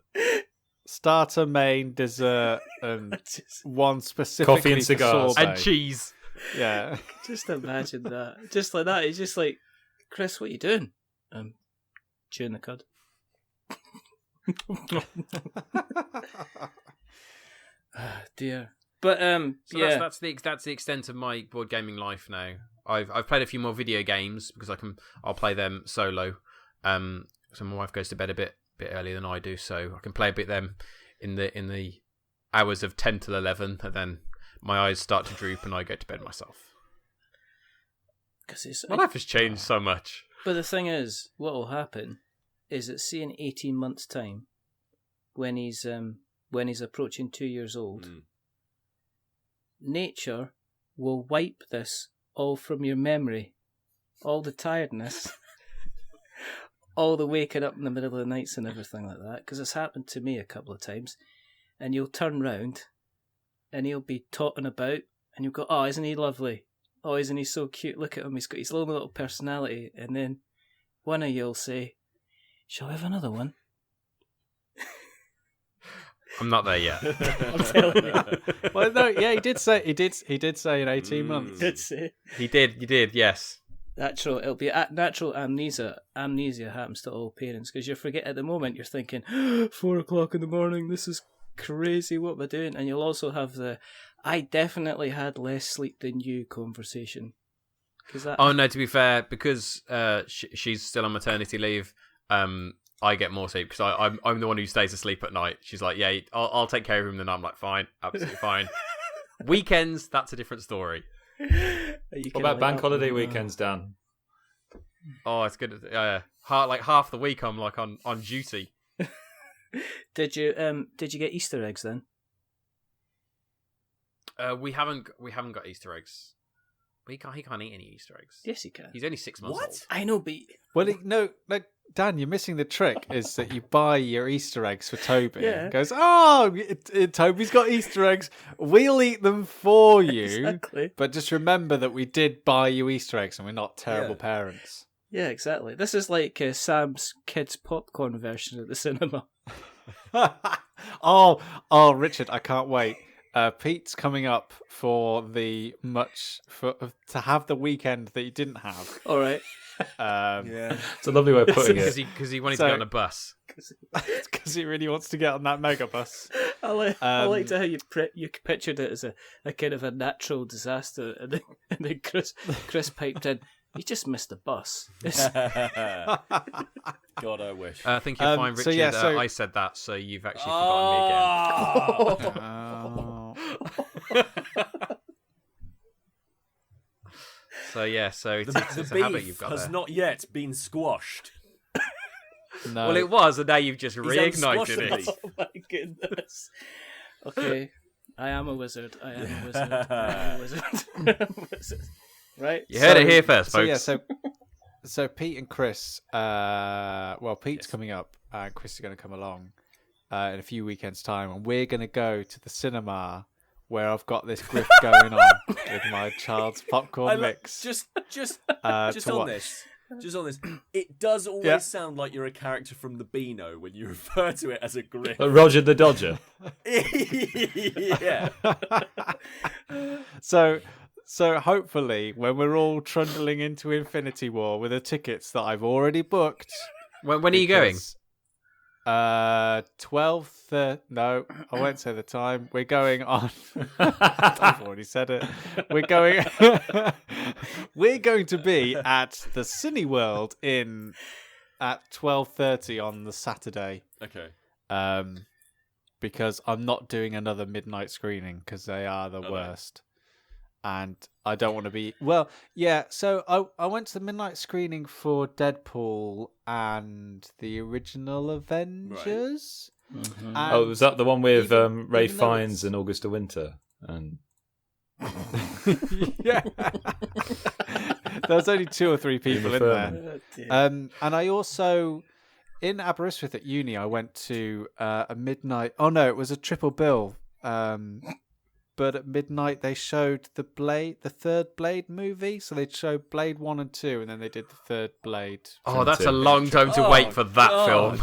Starter, main, dessert, and one specifically coffee and cigars and cheese. Yeah. Just imagine that. Just like that. He's just like, Chris, what are you doing? Chewing the cud. Dear. But So yeah, that's the extent of my board gaming life now. I've played a few more video games because I'll play them solo. So my wife goes to bed a bit earlier than I do, so I can play a bit them in the hours of 10 till 11, and then my eyes start to droop and I go to bed myself. My life has changed so much. But the thing is, what will happen is that, see, in 18 months' time, when he's approaching 2 years old, nature will wipe this all from your memory, all the tiredness, all the waking up in the middle of the nights and everything like that, because it's happened to me a couple of times, and you'll turn round and he'll be totting about and you'll go, oh, isn't he lovely? Oh, isn't he so cute? Look at him, he's got his little personality. And then one of you'll say, shall we have another one? I'm not there yet. I'm telling you. Well, no, yeah, he did say in 18 months. Did say. You did, yes. It'll be natural amnesia. Amnesia happens to all parents because you forget at the moment. You're thinking, 4 o'clock in the morning. This is crazy. What am I doing? And you'll also have the, I definitely had less sleep than you conversation. Oh no, to be fair, because she's still on maternity leave. I get more sleep because I'm the one who stays asleep at night. She's like, yeah, I'll take care of him. Then I'm like, fine, absolutely fine. Weekends, that's a different story. What about bank holiday weekends, Dan? Oh, it's good. Like half the week I'm like on duty. Did you get Easter eggs then? We haven't got Easter eggs. He can't eat any Easter eggs. Yes, he can. He's only 6 months old. I know, but No, Dan, you're missing the trick. Is that you buy your Easter eggs for Toby? Yeah. Goes, oh, Toby's got Easter eggs. We'll eat them for you. Exactly. But just remember that we did buy you Easter eggs, and we're not terrible parents. Yeah, exactly. This is like Sam's kids' popcorn version at the cinema. oh, Richard, I can't wait. Pete's coming up for to have the weekend that he didn't have. All right. Yeah, it's a lovely way of putting it. Because he wanted to get on a bus. Because he really wants to get on that mega bus. I liked how you pictured it as a kind of a natural disaster, and then Chris piped in, "You just missed the bus." God, I wish. I think you'll find, Richard, I said that, so you've actually forgotten me again. So it's a habit you've got has there. not yet been squashed. No. Well, it was, and now you've just reignited it. Oh my goodness. Okay, I am a wizard. I am a wizard. Right? You heard it here first, folks. So Pete and Chris, Pete's coming up, and Chris is going to come along in a few weekends' time, and we're going to go to the cinema where I've got this grift going on with my child's popcorn mix. Just to on watch. this. Just on this, it does always sound like you're a character from the Beano when you refer to it as a grift. Like Roger the Dodger. Yeah. So hopefully, when we're all trundling into Infinity War with the tickets that I've already booked. When are you going? 12th. No, I won't say the time. We're going on. I've already said it. We're going. We're going to be at the Cineworld at 12:30 on the Saturday. Okay. Because I'm not doing another midnight screening because they are the worst. And I don't want to be... Well, yeah, so I went to the midnight screening for Deadpool and the original Avengers. Right. Mm-hmm. Oh, was that the one with Ray Fiennes and Augusta Winter? And Yeah. There was only 2 or 3 people in there. And I also... In Aberystwyth at uni, I went to a midnight... Oh, no, it was a triple bill. But at midnight, they showed the third Blade movie. So they showed Blade 1 and 2, and then they did the third Blade. Oh, that's a long time to wait for that film.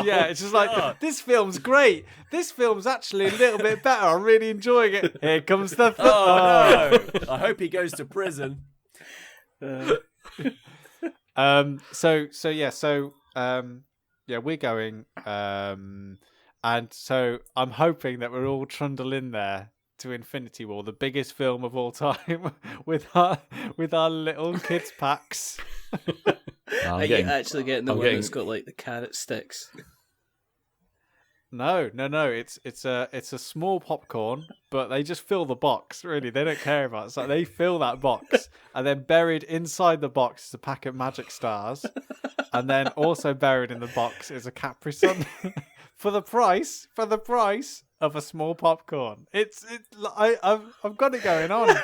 Yeah, it's just like, this film's great. This film's actually a little bit better. I'm really enjoying it. Here comes the... No. I hope he goes to prison. We're going. And so I'm hoping that we're all trundle in there to Infinity War, the biggest film of all time, with our little kids packs. Are you actually getting the one that's got like the carrot sticks? No. It's a small popcorn, but they just fill the box. Really, they don't care about it. It's like they fill that box, and then buried inside the box is a pack of Magic Stars, and then also buried in the box is a Capri Sun. For the price of a small popcorn. I've got it going on.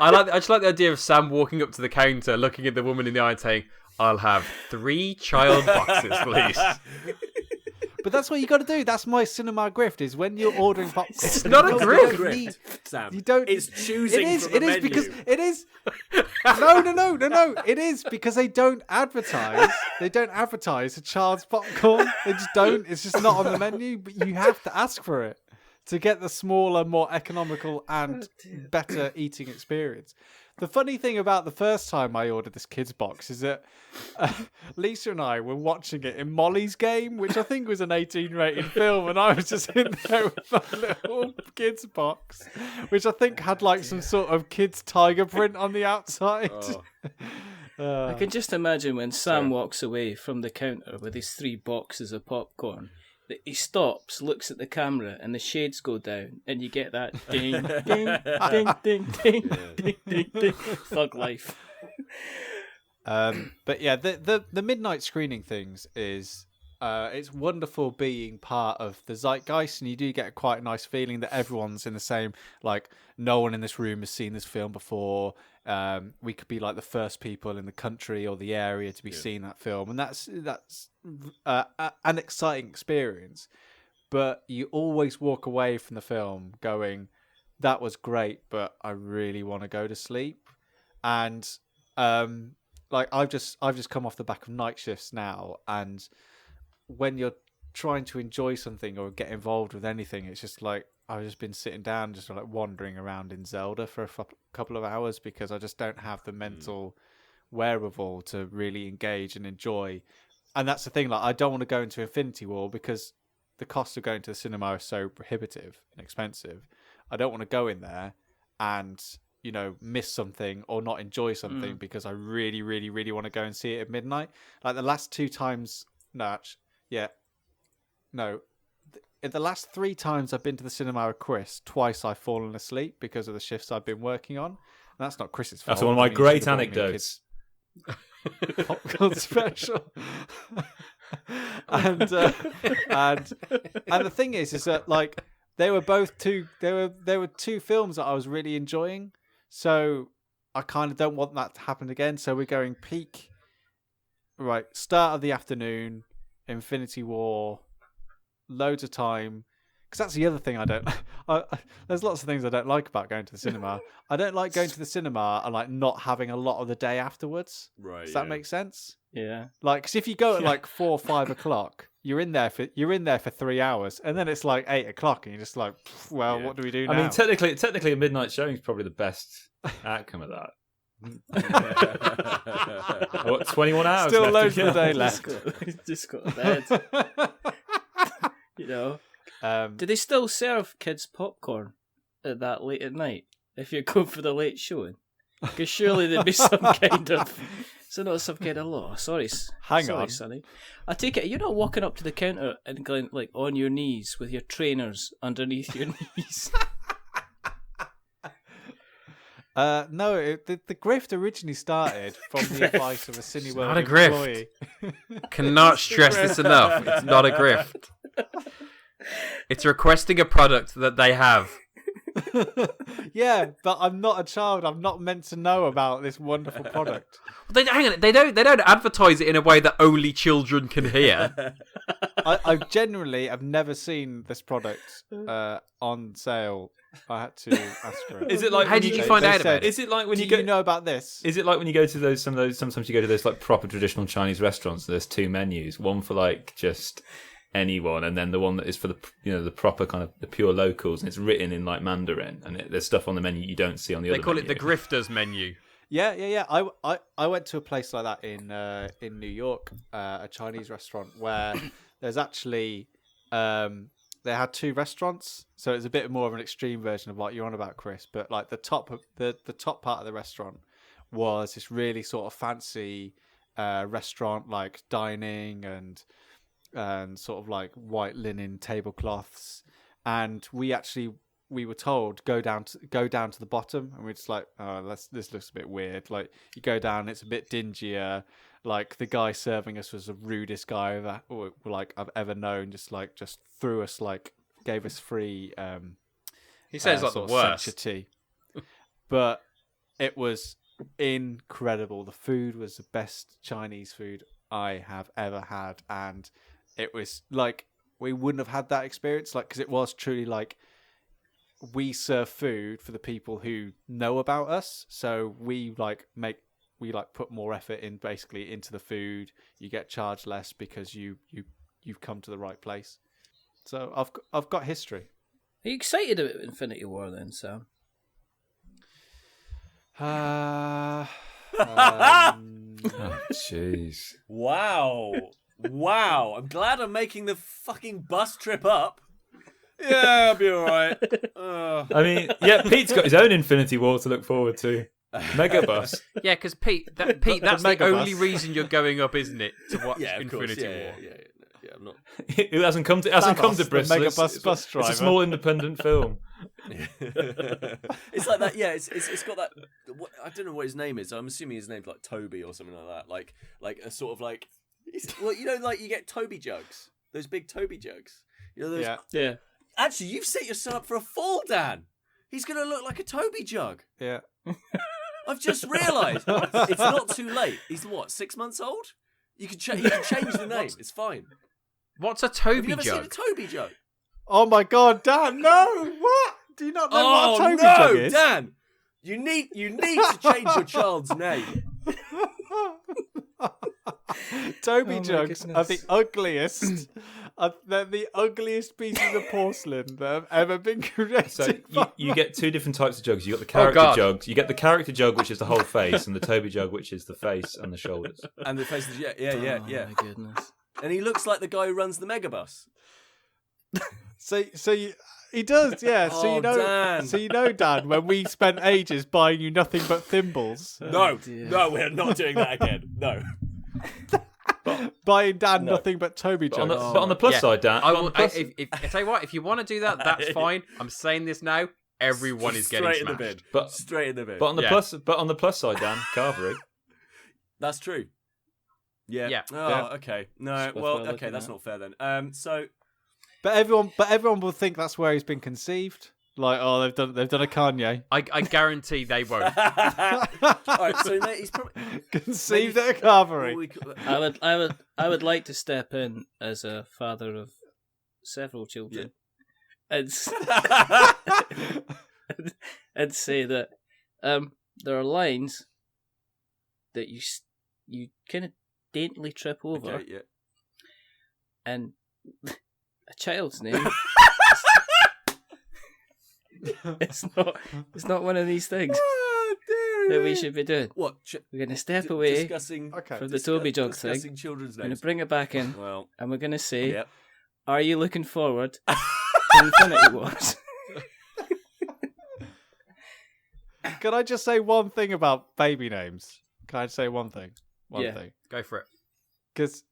I just like the idea of Sam walking up to the counter, looking at the woman in the eye and saying, "I'll have 3 child boxes, please." But that's what you got to do. That's my cinema grift. Is when you're ordering popcorn. It's not a grift, Sam. You don't. It's choosing. It is because it is. No. It is because they don't advertise. They don't advertise a child's popcorn. They just don't. It's just not on the menu. But you have to ask for it to get the smaller, more economical and better eating experience. The funny thing about the first time I ordered this kids box is that Lisa and I were watching it in Molly's Game, which I think was an 18-rated film, and I was just in there with my little kids box, which I think had like some sort of kids tiger print on the outside. I can just imagine when Sam walks away from the counter with his 3 boxes of popcorn, that he stops, looks at the camera, and the shades go down, and you get that ding, ding, ding, ding, ding, ding, ding, ding. Thug life. But yeah, the midnight screening things is it's wonderful being part of the zeitgeist, and you do get quite a nice feeling that everyone's in the same, like, no one in this room has seen this film before. We could be like the first people in the country or the area to be seeing that film, and that's an exciting experience. But you always walk away from the film going, that was great, but I really want to go to sleep. And like I've just come off the back of night shifts now, and when you're trying to enjoy something or get involved with anything, it's just like I've just been sitting down, just like wandering around in Zelda for a couple of hours because I just don't have the mental wherewithal to really engage and enjoy. And that's the thing, like I don't want to go into Infinity War because the cost of going to the cinema are so prohibitive and expensive. I don't want to go in there and, you know, miss something or not enjoy something because I really, really, really want to go and see it at midnight. Like the last 2 times, the last 3 times I've been to the cinema with Chris, twice I've fallen asleep because of the shifts I've been working on. And that's not Chris's fault. That's one of my great anecdotes. Popcorn special. and the thing is that like they were 2 films that I was really enjoying. So I kind of don't want that to happen again. So we're going peak right, start of the afternoon, Infinity War, loads of time. Because that's the other thing I don't. There's lots of things I don't like about going to the cinema. I don't like going to the cinema and like not having a lot of the day afterwards. Right. Does that make sense? Yeah. Like, because if you go at like 4 or 5 o'clock, you're in there for 3 hours, and then it's like 8 o'clock, and you're just like, well, what do we do now? I mean, technically, a midnight showing is probably the best outcome of that. What, 21 hours? Still left loads to of the go? day left. Just got to bed. You know. Do they still serve kids popcorn at that late at night if you're going for the late showing? Because surely there'd be some kind of... So not some kind of law. Sorry, Hang on, Sonny. I take it you're not walking up to the counter and going like on your knees with your trainers underneath your knees. No, the grift originally started from the advice of a Cineworld not a grift. employee. Cannot stress this enough. It's not a grift. It's requesting a product that they have. Yeah, but I'm not a child. I'm not meant to know about this wonderful product. Hang on, they don't advertise it in a way that only children can hear. I genuinely have never seen this product on sale. I had to ask for it. Is it like How did you find out about it? Is it like when Do you go? you know about this? Is it like when you go to those? Sometimes you go to those like proper traditional Chinese restaurants. There's 2 menus, one for like just anyone, and then the one that is for the the proper kind of the pure locals, and it's written in like Mandarin, and there's stuff on the menu you don't see on the other. They call menu. it the grifters menu. Yeah. I went to a place like that in New York, a Chinese restaurant where there's actually they had 2 restaurants, so it's a bit more of an extreme version of like you're on about, Chris. But like the top part of the restaurant was this really sort of fancy restaurant, like dining and sort of like white linen tablecloths, and we were told go down to the bottom, and we're just like, oh, this looks a bit weird. Like you go down, it's a bit dingier. Like the guy serving us was the rudest guy I've ever known. Just threw us gave us free. He says like the worst tea, but it was incredible. The food was the best Chinese food I have ever had, and it was like we wouldn't have had that experience, like because it was truly like we serve food for the people who know about us, so we put more effort in basically into the food. You get charged less because you've come to the right place. So I've got history. Are you excited about Infinity War then, Sam? Oh, jeez. Wow. I'm glad I'm making the fucking bus trip up. Yeah, I'll be alright. I mean, yeah, Pete's got his own Infinity War to look forward to. Megabus. Yeah, because Pete, that's the Megabus. only reason you're going up, isn't it? To watch Yeah, of Infinity course. War. Yeah, I'm not. Who hasn't come to Bristol? The It's Megabus bus driver. a small independent film. It's like that. Yeah, it's got that. I don't know what his name is. I'm assuming his name's like Toby or something like that. Like a sort of like. Well, like you get Toby jugs. Those big Toby jugs. You know those. Yeah. Actually, you've set yourself up for a fall, Dan. He's going to look like a Toby jug. Yeah. I've just realised. It's not too late. He's what, 6 months old? You can change the name. It's fine. What's a Have Toby you ever jug? seen a Toby jug? Oh my God, Dan! No, what? Do you not know what a Toby jug is? Dan! You need to change your child's name. Toby my jugs goodness. are the ugliest. They're the ugliest pieces of porcelain that have ever been created. So you get 2 different types of jugs. You got the Oh, character God. jugs. You get the character jug, which is the whole face, and the Toby jug, which is the face and the shoulders. And the faces, yeah. Oh my goodness. And he looks like the guy who runs the megabus. He does, yeah. So Dan. you know, Dan, when we spent ages buying you nothing but thimbles, No, dear. no, we're not doing that again. No. buying Dan nothing but Toby But jugs. on the plus Yeah. side, Dan. I on will. the plus- I tell you what, if you want to do that, that's fine. I'm saying this now. Everyone is getting Straight in the smashed. bin. But- Straight in the bin. But on the Yeah. plus side, Dan, Carvery. That's true. Yeah. Yeah. Oh, Yeah. okay. No, That's well, what I'm okay, that's looking not fair then. So But everyone will think that's where he's been conceived. Like, oh, they've done a Kanye. I guarantee they won't. All right, so he's probably Conceived at a carvery. I would like to step in as a father of several children, and and say that there are lines that you kind of daintily trip over, Okay, yeah. and a child's name. It's not one of these things that we should be doing. What? We're going to step away Discussing from the Toby Jog thing. discussing children's We're going names. to bring it back in, Well, and we're going to say, yep. are you looking forward to Infinity Wars? Can I just say one thing about baby names? Can I say one thing? One thing. Go for it. Because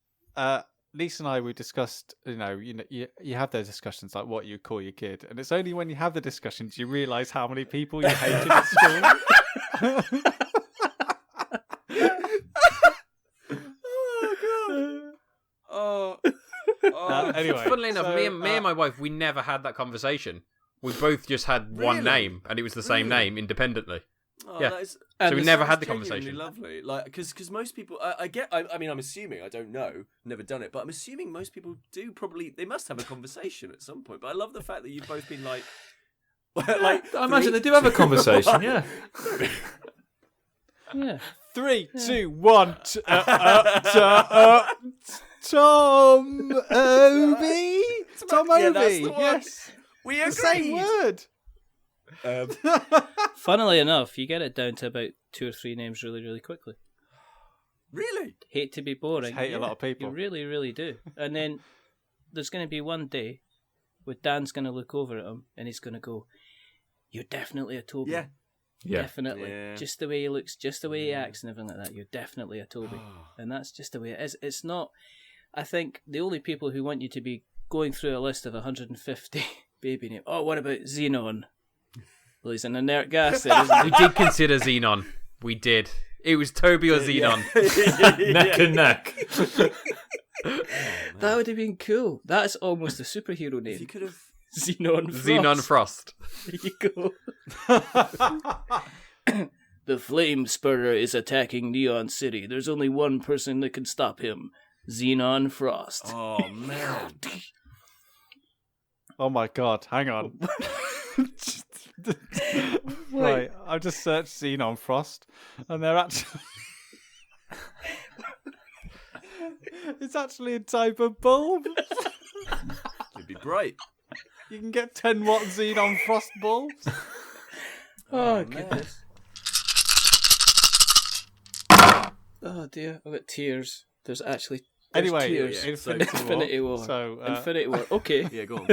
Lisa and I, we discussed, you have those discussions like what you call your kid, and it's only when you have the discussions you realise how many people you hated at school. Oh, Anyway, Funnily enough, so, me and my wife, we never had that conversation. We both just had one Really? name, and it was the same name independently. Yeah. that is, So we never had the genuinely conversation. Lovely, like because most people, I mean, I'm assuming, I don't know, never done it, but I'm assuming most people do probably. They must have a conversation at some point. But I love the fact that you've both been like, like. I imagine they do have a conversation. Yeah. Yeah. 3, 2, 1. Tom Obi. Tom Yeah, that's Obi. the one. Yes, We the agreed. same word. Funnily enough, you get it down to about 2 or 3 names really, really quickly. Really? Hate to be boring. Hate a lot of people. You really, really do. And then there's going to be one day where Dan's going to look over at him and he's going to go, "You're definitely a Toby." Yeah. Yeah. Definitely. Yeah. Just the way he looks, just the way he acts and everything like that. You're definitely a Toby. And that's just the way it is. It's not... I think the only people who want you to be going through a list of 150 baby names... Oh, what about Xenon? Well, he's an inert gas there, isn't We he? did consider Xenon. We did. It was Toby or Xenon. Neck and neck. That would have been cool. That's almost a superhero If name. you could have. Xenon Frost. Xenon Frost. There you go. The flame spurter is attacking Neon City. There's only one person that can stop him. Xenon Frost. Oh man. Oh my god, hang on. Right, I've just searched Xenon Frost, and they're actually... It's actually a type of bulb. It'd be bright. You can get 10-watt Xenon Frost bulbs. Oh, goodness. Oh, dear. I've got tears. There's Anyway, tears. Infinity War. So, Infinity War. Okay. Yeah, go on.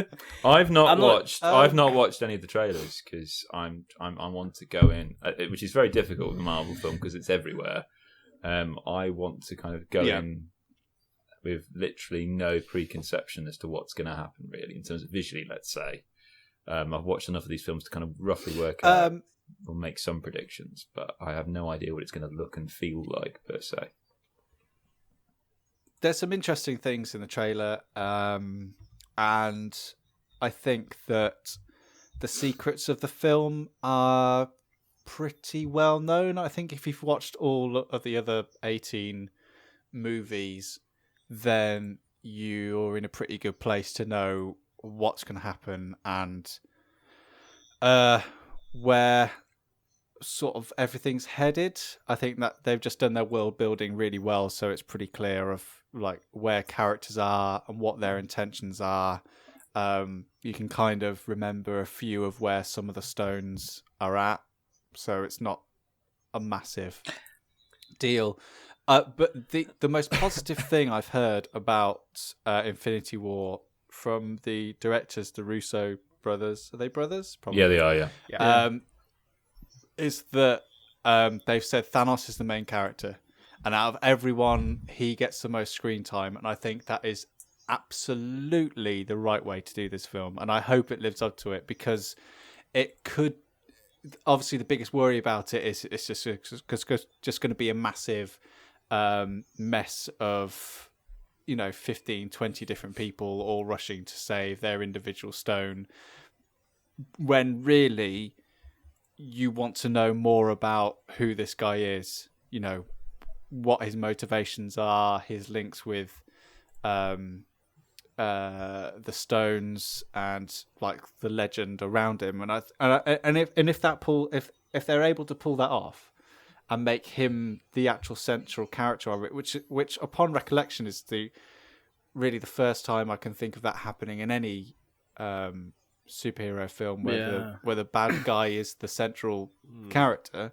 I've not I'm not- watched. I've not watched any of the trailers because I want to go in, which is very difficult with a Marvel film because it's everywhere. I want to kind of go in with literally no preconception as to what's going to happen, really, in terms of visually. Let's say I've watched enough of these films to kind of roughly work out or make some predictions, but I have no idea what it's going to look and feel like per se. There's some interesting things in the trailer, and I think that the secrets of the film are pretty well known. I think if you've watched all of the other 18 movies, then you're in a pretty good place to know what's going to happen and where sort of everything's headed. I think that they've just done their world building really well, so it's pretty clear of like where characters are and what their intentions are. You can kind of remember a few of where some of the stones are at, so it's not a massive deal. But the most positive thing I've heard about Infinity War from the directors, the Russo brothers, are they brothers? Probably. Yeah, they are. Yeah. Is that they've said Thanos is the main character, and out of everyone, he gets the most screen time, and I think that is absolutely the right way to do this film, and I hope it lives up to it, because it could... Obviously, the biggest worry about it is it's just going to be a massive mess of 15, 20 different people all rushing to save their individual stone. when really you want to know more about who this guy is, you know, what his motivations are, his links with the Stones, and like the legend around him. And if they're able to pull that off and make him the actual central character of it, which upon recollection is really the first time I can think of that happening in any superhero film where the bad guy is the central character.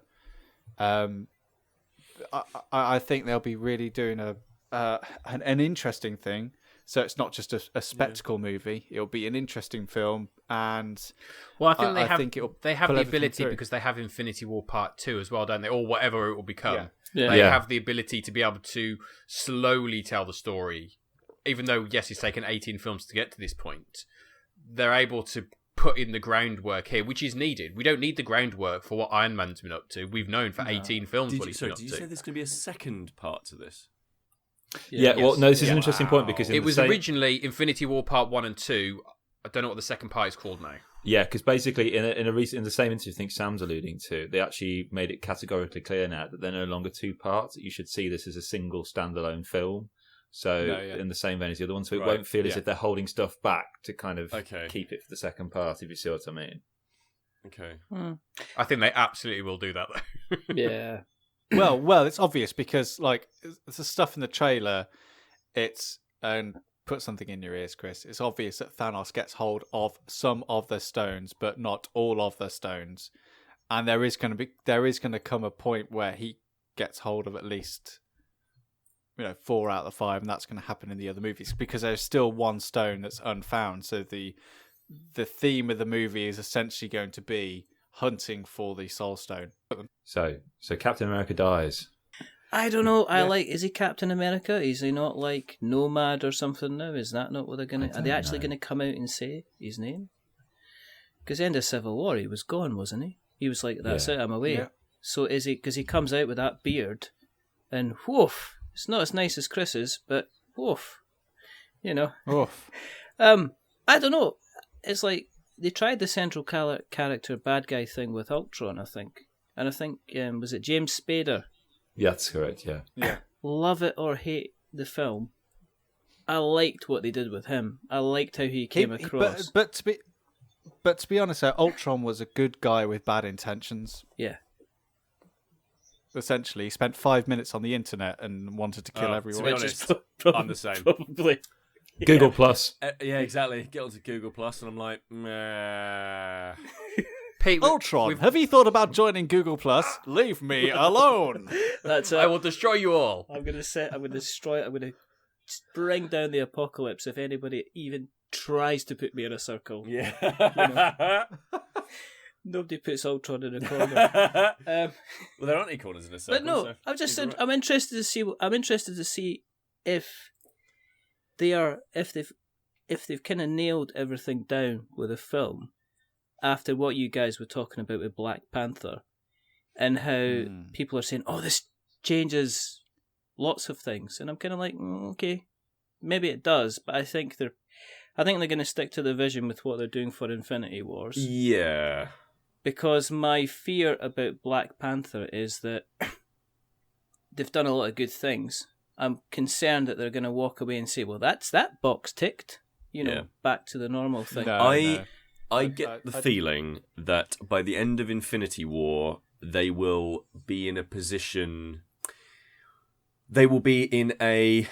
I think they'll be really doing an interesting thing. So it's not just a spectacle movie; it'll be an interesting film, and well, I think they have the ability through. because they have Infinity War Part 2 as well, don't they? Or whatever it will become. Yeah. They have the ability to be able to slowly tell the story, even though yes, it's taken 18 films to get to this point. They're able to put in the groundwork here, which is needed. We don't need the groundwork for what Iron Man's been up to. We've known for 18 films what he's been up to. Did you say there's going to be a second part to this? Yeah, well, no, this is an interesting point because it was originally Infinity War Part 1 and 2. I don't know what the second part is called now. Yeah, because basically in the same interview I think Sam's alluding to, they actually made it categorically clear now that they're no longer two parts, that you should see this as a single standalone film. So in the same vein as the other one, so it won't feel as if they're holding stuff back to kind of keep it for the second part, if you see what I mean. Okay. I think they absolutely will do that though. Yeah. Well, it's obvious because like the stuff in the trailer, and put something in your ears, Chris. It's obvious that Thanos gets hold of some of the stones, but not all of the stones, and there is going to come a point where he gets hold of at least 4 out of the 5, and that's going to happen in the other movies because there's still one stone that's unfound. So the theme of the movie is essentially going to be hunting for the Soul Stone. So Captain America dies. I don't know. Is he Captain America? Is he not like Nomad or something now? Is that not what they're going to... Are they actually going to come out and say his name? Because end of Civil War, he was gone, wasn't he? He was like, that's it, I'm away. Yeah. So is he... Because he comes out with that beard and woof. It's not as nice as Chris's, but woof. Woof. I don't know. It's like they tried the central character bad guy thing with Ultron, I think. And I think, was it James Spader? Yeah, that's correct, yeah. Love it or hate the film, I liked what they did with him. I liked how he came across. But to be honest, Ultron was a good guy with bad intentions. Yeah. Essentially, he spent 5 minutes on the internet and wanted to kill everyone. To be honest, I'm the same. Probably. Google Plus. Yeah, exactly. Get onto Google Plus, and I'm like, meh. Pete, Ultron, have you thought about joining Google Plus? Leave me alone. That's it. I will destroy you all. I'm going to destroy it. I'm going to bring down the apocalypse if anybody even tries to put me in a circle. Yeah. Nobody puts Ultron in a corner. Well, there aren't any corners in a circle. But no, so I've just said I'm interested to see. I'm interested to see if they've kind of nailed everything down with a film after what you guys were talking about with Black Panther, and how people are saying, "Oh, this changes lots of things," and I'm kind of like, okay, maybe it does, but I think they're going to stick to the vision with what they're doing for Infinity Wars. Yeah. Because my fear about Black Panther is that they've done a lot of good things. I'm concerned that they're going to walk away and say, well, that's that box ticked, back to the normal thing. I get the feeling that by the end of Infinity War, they will be in a position... They will be in a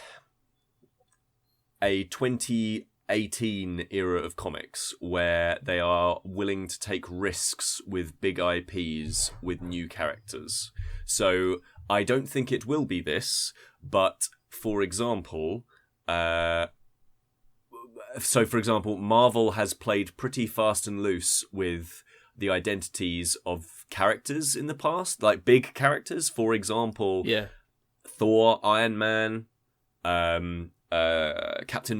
2018 era of comics where they are willing to take risks with big IPs with new characters. So I don't think it will be this, but for example, Marvel has played pretty fast and loose with the identities of characters in the past, like big characters. For example, Thor, Iron Man, Captain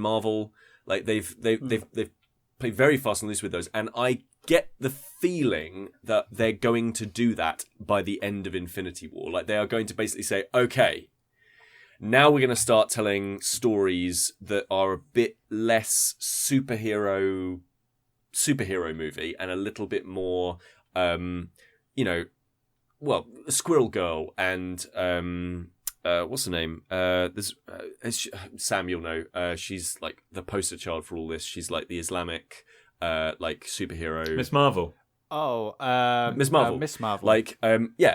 Marvel. Like they've played very fast and loose with those, and I get the feeling that they're going to do that by the end of Infinity War. Like they are going to basically say, okay, now we're going to start telling stories that are a bit less superhero superhero movie and a little bit more, Squirrel Girl and what's her name? There's Sam, you'll know. She's like the poster child for all this. She's like the Islamic superhero. Miss Marvel. Oh, Miss Marvel. Miss Marvel.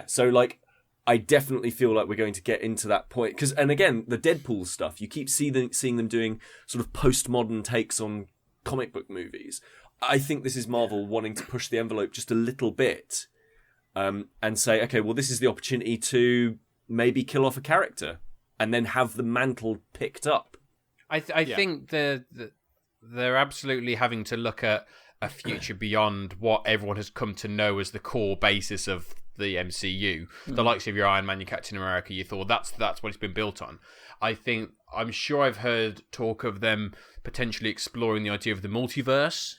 So I definitely feel like we're going to get into that point and again, the Deadpool stuff. You keep seeing them doing sort of postmodern takes on comic book movies. I think this is Marvel wanting to push the envelope just a little bit, and say, okay, well, this is the opportunity to maybe kill off a character and then have the mantle picked up. I think they're absolutely having to look at a future beyond what everyone has come to know as the core basis of the MCU. The likes of your Iron Man, your Captain America, your Thor, that's what it's been built on. I'm sure I've heard talk of them potentially exploring the idea of the multiverse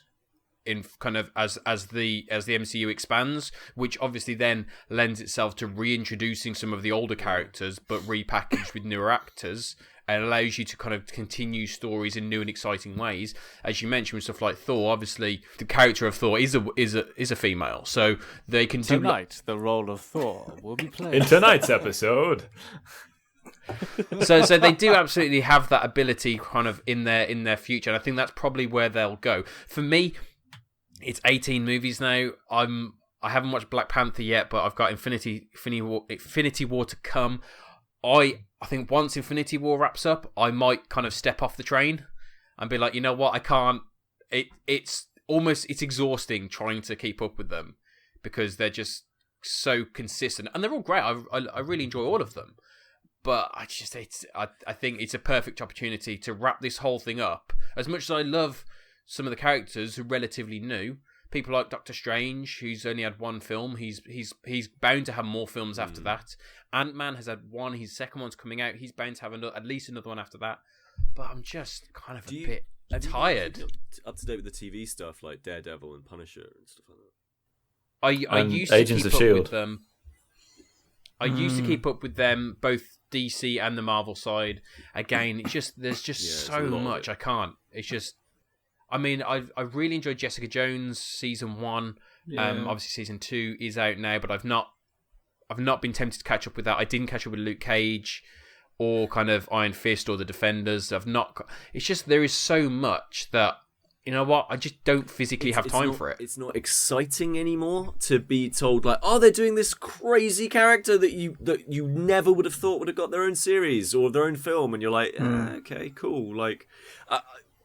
in kind of as the MCU expands, which obviously then lends itself to reintroducing some of the older characters but repackaged with newer actors. It allows you to kind of continue stories in new and exciting ways. As you mentioned with stuff like Thor, obviously the character of Thor is a female, so they can do tonight. The role of Thor will be played in tonight's episode. So they do absolutely have that ability kind of in their future, and I think that's probably where they'll go. For me, it's 18 movies now. I haven't watched Black Panther yet, but I've got Infinity War to come. I think once Infinity War wraps up, I might kind of step off the train and be like, you know what, I can't. It's exhausting trying to keep up with them because they're just so consistent and they're all great. I really enjoy all of them, but I think it's a perfect opportunity to wrap this whole thing up. As much as I love some of the characters who are relatively new, people like Doctor Strange, who's only had one film, he's bound to have more films after that. Ant-Man has had one, his second one's coming out, he's bound to have at least another one after that. But I'm just kind of a bit tired. Up to date with the TV stuff like Daredevil and Punisher and stuff like that. I used Agents to of keep S.H.I.E.L.D. up with them. I used to keep up with them, both DC and the Marvel side. Again, there's just so much I can't. It's just, I mean, I really enjoyed Jessica Jones season 1. Obviously season 2 is out now, but I've not been tempted to catch up with that. I didn't catch up with Luke Cage or kind of Iron Fist or the Defenders. It's just there is so much that, you know what, I just don't physically have time for it. It's not exciting anymore to be told like, oh, they're doing this crazy character that you never would have thought would have got their own series or their own film, and you're like, okay, cool. Like,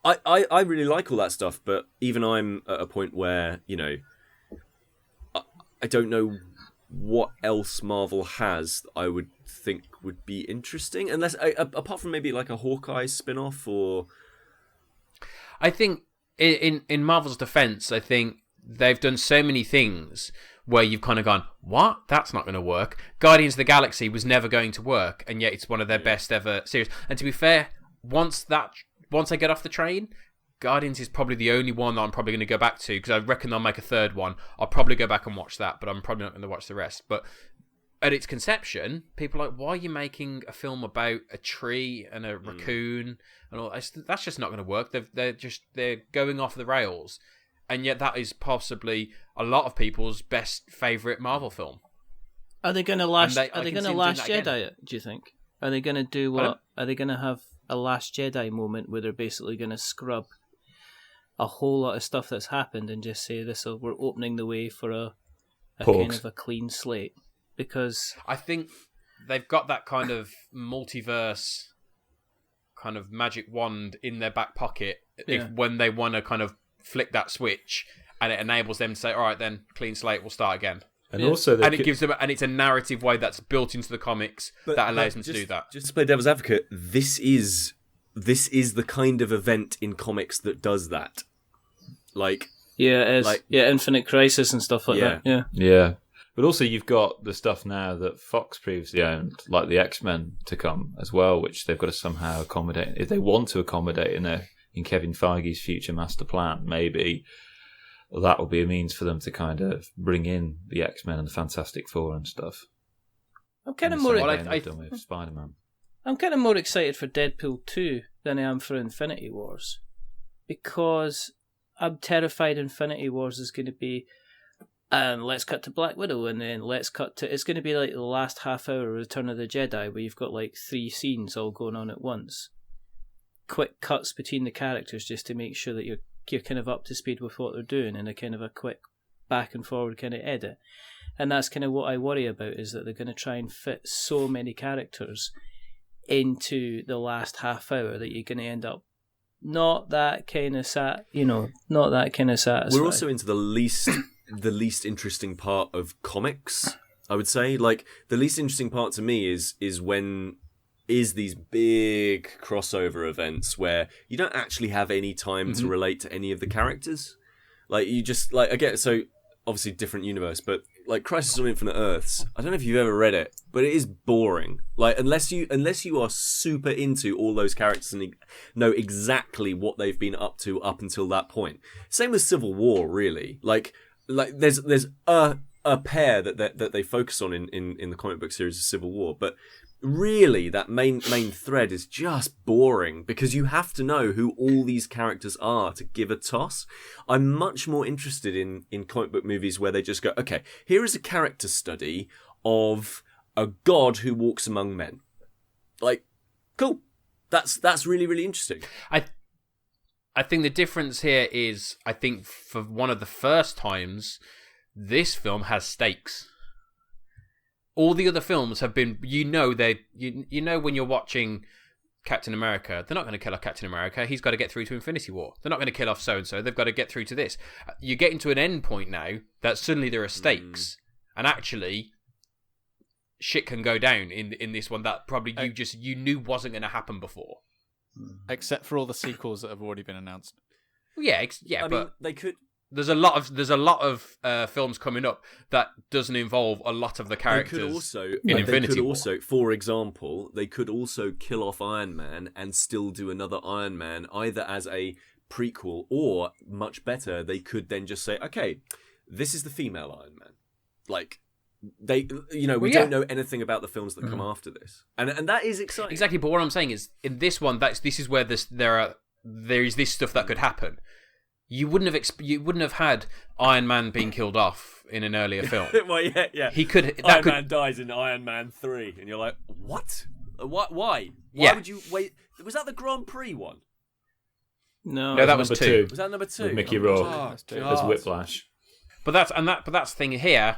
I really like all that stuff, but even I'm at a point where, you know, I don't know what else Marvel has that I would think would be interesting, unless apart from maybe like a Hawkeye spin-off. Or I think in Marvel's defense, I think they've done so many things where you've kind of gone, what? That's not going to work. Guardians of the Galaxy was never going to work, and yet it's one of their best ever series. And to be fair, once I get off the train, Guardians is probably the only one that I'm probably going to go back to, because I reckon they'll make a third one. I'll probably go back and watch that, but I'm probably not going to watch the rest. But at its conception, people are like, why are you making a film about a tree and a raccoon and all? That's just not going to work. They're going off the rails, and yet that is possibly a lot of people's best favourite Marvel film. Are they going to Last Jedi it, do you think? Are they going to do what? Are they going to have a Last Jedi moment where they're basically going to scrub a whole lot of stuff that's happened and just say we're opening the way for a kind of a clean slate? Because I think they've got that kind of multiverse kind of magic wand in their back pocket when they want to kind of flick that switch, and it enables them to say, all right then, clean slate, we'll start again. And also, it gives them, and it's a narrative way that's built into the comics that allows them to do that. Just to play devil's advocate, this is the kind of event in comics that does that. Like, yeah, it is. Like, Infinite Crisis and stuff like that. Yeah. But also, you've got the stuff now that Fox previously owned, like the X-Men, to come as well, which they've got to somehow accommodate. If they want to accommodate in Kevin Feige's future master plan, maybe that will be a means for them to kind of bring in the X-Men and the Fantastic Four and stuff. I'm kind of more done with Spider-Man. I'm kind of more excited for Deadpool 2 than I am for Infinity Wars, because I'm terrified Infinity Wars is going to be, let's cut to Black Widow, and then let's cut to... It's going to be like the last half hour of Return of the Jedi, where you've got like 3 scenes all going on at once. Quick cuts between the characters just to make sure that you're kind of up to speed with what they're doing, and a kind of a quick back and forward kind of edit. And that's kind of what I worry about, is that they're going to try and fit so many characters into the last half hour that you're going to end up not that kind of satisfied. We're also into the least interesting part of comics, I would say. Like, the least interesting part to me is these big crossover events where you don't actually have any time to relate to any of the characters. Like, you just, like, again, so obviously different universe, but like Crisis on Infinite Earths, I don't know if you've ever read it, but it is boring. Like, unless you are super into all those characters and know exactly what they've been up to up until that point. Same with Civil War, really. Like there's a pair that they focus on in the comic book series of Civil War, but really that main thread is just boring because you have to know who all these characters are to give a toss. I'm much more interested in comic book movies where they just go, okay, here is a character study of a god who walks among men. Like, cool. That's really, really interesting. I think the difference here is, I think for one of the first times, this film has stakes. All the other films have been, you know when you're watching Captain America, they're not going to kill off Captain America. He's got to get through to Infinity War. They're not going to kill off so-and-so. They've got to get through to this. You're getting to an end point now that suddenly there are stakes. And actually, shit can go down in this one that probably you knew wasn't going to happen before. Except for all the sequels that have already been announced. Yeah, I mean, they could... There's a lot of films coming up that doesn't involve a lot of the characters in Infinity War. For example, they could also kill off Iron Man and still do another Iron Man, either as a prequel or, much better, they could then just say, okay, this is the female Iron Man. Like, we don't know anything about the films that come after this, and that is exciting. Exactly, but what I'm saying is, in this one, this is where there is this stuff that could happen. You wouldn't have had Iron Man being killed off in an earlier film. Well, yeah. He could. Man dies in Iron Man 3, and you're like, what? Why? Why would you wait? Was that the Grand Prix one? No, that was number 2. Was that number 2? With Mickey Rourke. There's Whiplash. But that's thing here.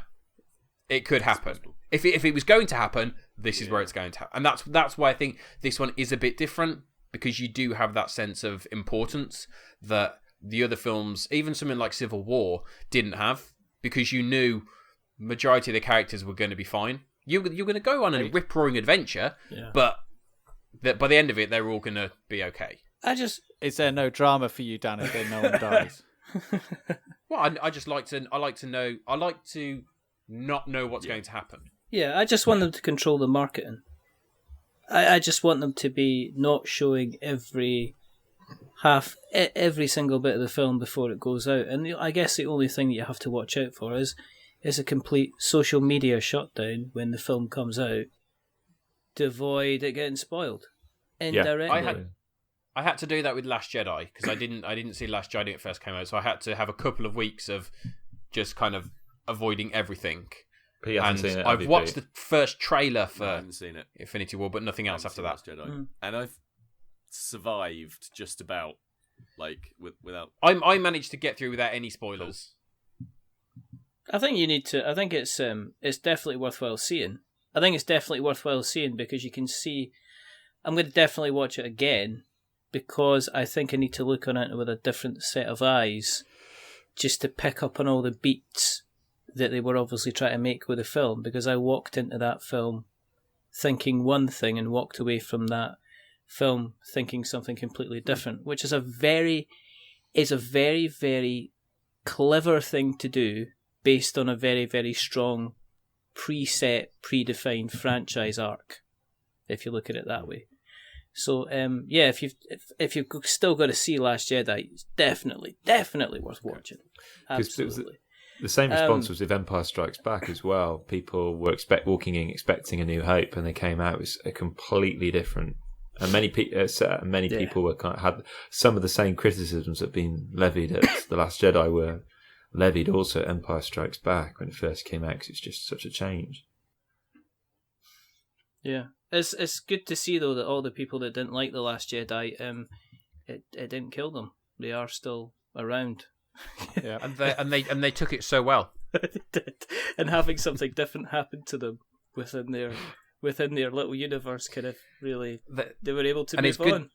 It could happen. If it was going to happen, this is where it's going to happen, and that's why I think this one is a bit different, because you do have that sense of importance that the other films, even something like Civil War, didn't have, because you knew majority of the characters were going to be fine. You're going to go on a rip-roaring adventure, but by the end of it, they're all going to be okay. Is there no drama for you, Dan, if no one dies? Well, I like to not know what's going to happen. Yeah, I just want them to control the marketing. I just want them to be not showing every single bit of the film before it goes out. And I guess the only thing that you have to watch out for is a complete social media shutdown when the film comes out to avoid it getting spoiled indirectly. I had to do that with Last Jedi, because I didn't see Last Jedi when it first came out, so I had to have a couple of weeks of just kind of avoiding everything. But he hasn't seen it, I've watched the first trailer for I haven't seen it. Infinity War, but nothing else after that. Last Jedi. And I've survived just about, like, without... I managed to get through without any spoilers. I think you need to... I think it's definitely worthwhile seeing. I think it's definitely worthwhile seeing because you can see... I'm going to definitely watch it again because I think I need to look on it with a different set of eyes just to pick up on all the beats that they were obviously trying to make with the film, because I walked into that film thinking one thing and walked away from that film thinking something completely different, which is a very, very clever thing to do based on a very, very strong preset, predefined franchise arc, if you look at it that way. So, if you've still got to see Last Jedi, it's definitely worth watching. Absolutely. The same response was with Empire Strikes Back as well. People were walking in expecting A New Hope, and they came out with a completely different And many people were had some of the same criticisms that have been levied at The Last Jedi were levied also at Empire Strikes Back when it first came out, because it's just such a change. Yeah, it's good to see though that all the people that didn't like The Last Jedi, it didn't kill them. They are still around. Yeah, and they took it so well. They did, and having something different happen to them within their little universe kind of really they were able to move on.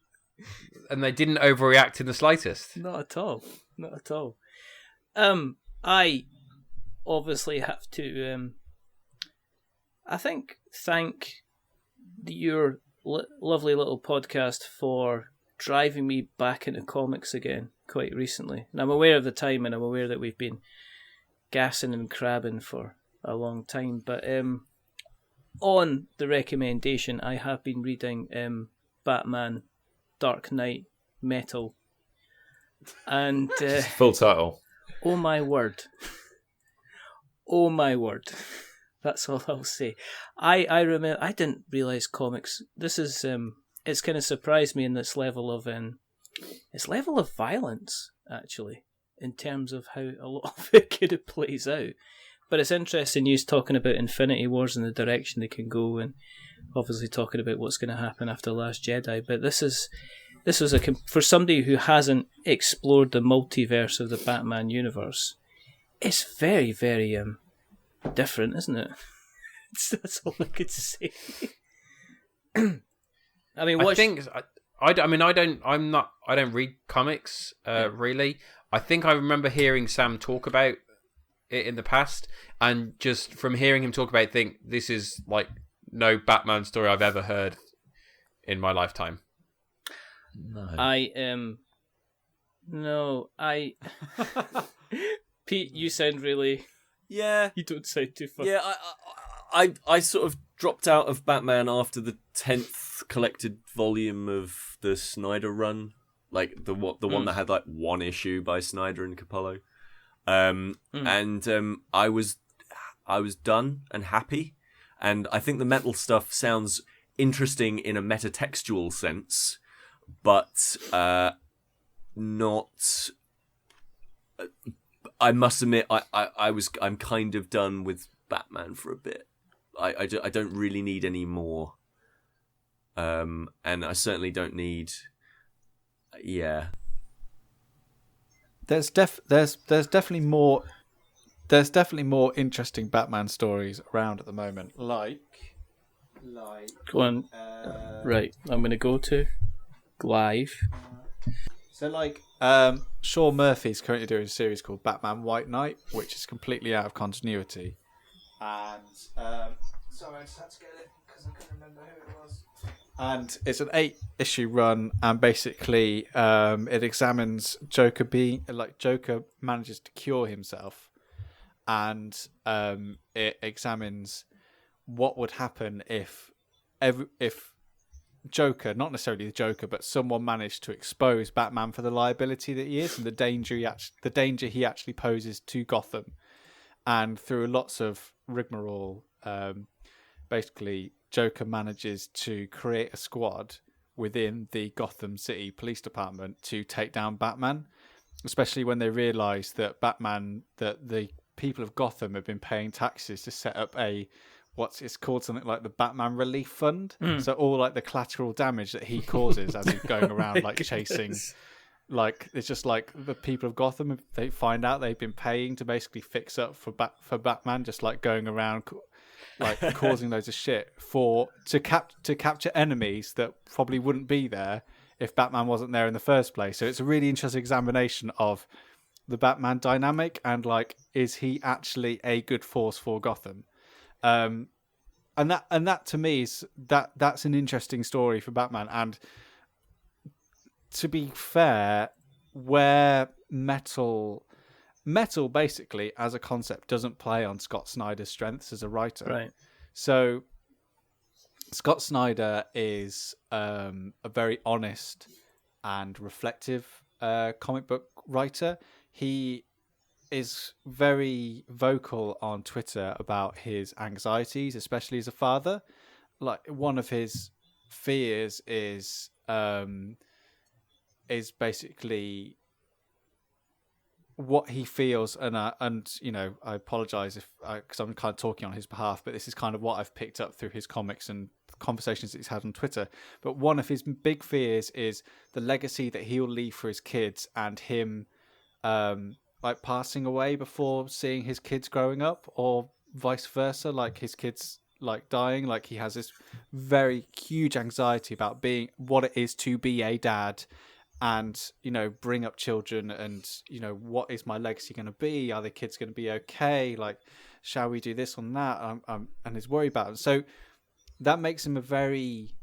And they didn't overreact in the slightest. Not at all. Not at all. I obviously have to I think thank your lovely little podcast for driving me back into comics again quite recently. And I'm aware of the time, and I'm aware that we've been gassing and crabbing for a long time, but on the recommendation, I have been reading Batman Dark Knight Metal, and Full title. oh my word, that's all I'll say. I remember, I didn't realise comics, this is it's kind of surprised me in this level of violence, actually, in terms of how a lot of it kind of plays out. But it's interesting you talking about Infinity Wars and the direction they can go, and obviously talking about what's going to happen after Last Jedi. But this was for somebody who hasn't explored the multiverse of the Batman universe, it's very, very different, isn't it? That's all I could say. I mean, I don't read comics really. I think I remember hearing Sam talk about it in the past, and just from hearing him talk about it, think this is like no Batman story I've ever heard in my lifetime. No. Pete, you sound really... Yeah. You don't sound too fun. Yeah, I sort of dropped out of Batman after the 10th collected volume of the Snyder run, like the one that had like one issue by Snyder and Capullo. And I was done and happy, and I think the metal stuff sounds interesting in a metatextual sense, but not. I must admit, I'm kind of done with Batman for a bit. I don't really need any more, and I certainly don't need. Yeah. There's definitely more interesting Batman stories around at the moment. Like go on. Right, I'm going to go to live. So Shaw Murphy's currently doing a series called Batman White Knight, which is completely out of continuity. And sorry, I just had to get it because I couldn't remember who it was. And it's an 8-issue run, and basically it examines Joker Joker manages to cure himself, and it examines what would happen if Joker, not necessarily the Joker, but someone managed to expose Batman for the liability that he is and the danger he actually poses to Gotham. And through lots of rigmarole, basically Joker manages to create a squad within the Gotham City Police Department to take down Batman, especially when they realise that the people of Gotham have been paying taxes to set up it's called something like the Batman Relief Fund. So all like the collateral damage that he causes as he's going around like chasing, like it's just like the people of Gotham, they find out they've been paying to basically fix up for Batman, just like going around like causing loads of shit to capture enemies that probably wouldn't be there if Batman wasn't there in the first place. So it's a really interesting examination of the Batman dynamic and like, is he actually a good force for Gotham? And that to me is that's an interesting story for Batman. And to be fair, where metal basically as a concept doesn't play on Scott Snyder's strengths as a writer, right? So Scott Snyder is a very honest and reflective comic book writer. He is very vocal on Twitter about his anxieties, especially as a father. Like one of his fears is basically what he feels, and you know, I apologize if because I'm kind of talking on his behalf, but this is kind of what I've picked up through his comics and conversations that he's had on Twitter. But one of his big fears is the legacy that he'll leave for his kids, and him like passing away before seeing his kids growing up, or vice versa, like his kids like dying. Like he has this very huge anxiety about being what it is to be a dad, and you know, bring up children, and you know, what is my legacy going to be? Are the kids going to be okay? Like, shall we do this on that? And his worry about it. So that makes him a very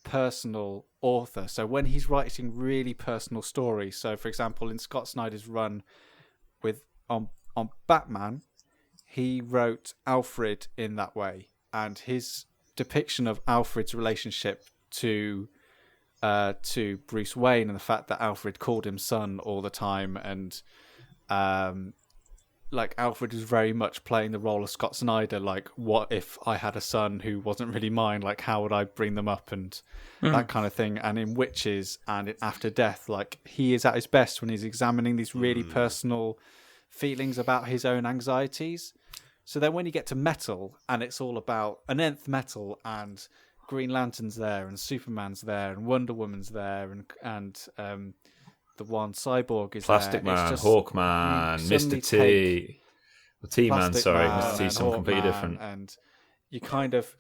personal author. So when he's writing really personal stories, so for example, in Scott Snyder's run with on Batman, he wrote Alfred in that way, and his depiction of Alfred's relationship to Bruce Wayne, and the fact that Alfred called him son all the time, and like Alfred was very much playing the role of Scott Snyder, like, what if I had a son who wasn't really mine, like how would I bring them up, and that kind of thing. And in Witches and in After Death, like he is at his best when he's examining these really personal feelings about his own anxieties. So then when you get to Metal, and it's all about an nth Metal, and Green Lantern's there, and Superman's there, and Wonder Woman's there, and the one Cyborg is Plastic there. Man, Hawkman, Mr. T. Well, T-Man, sorry. Mr. T's something completely different. And you kind of...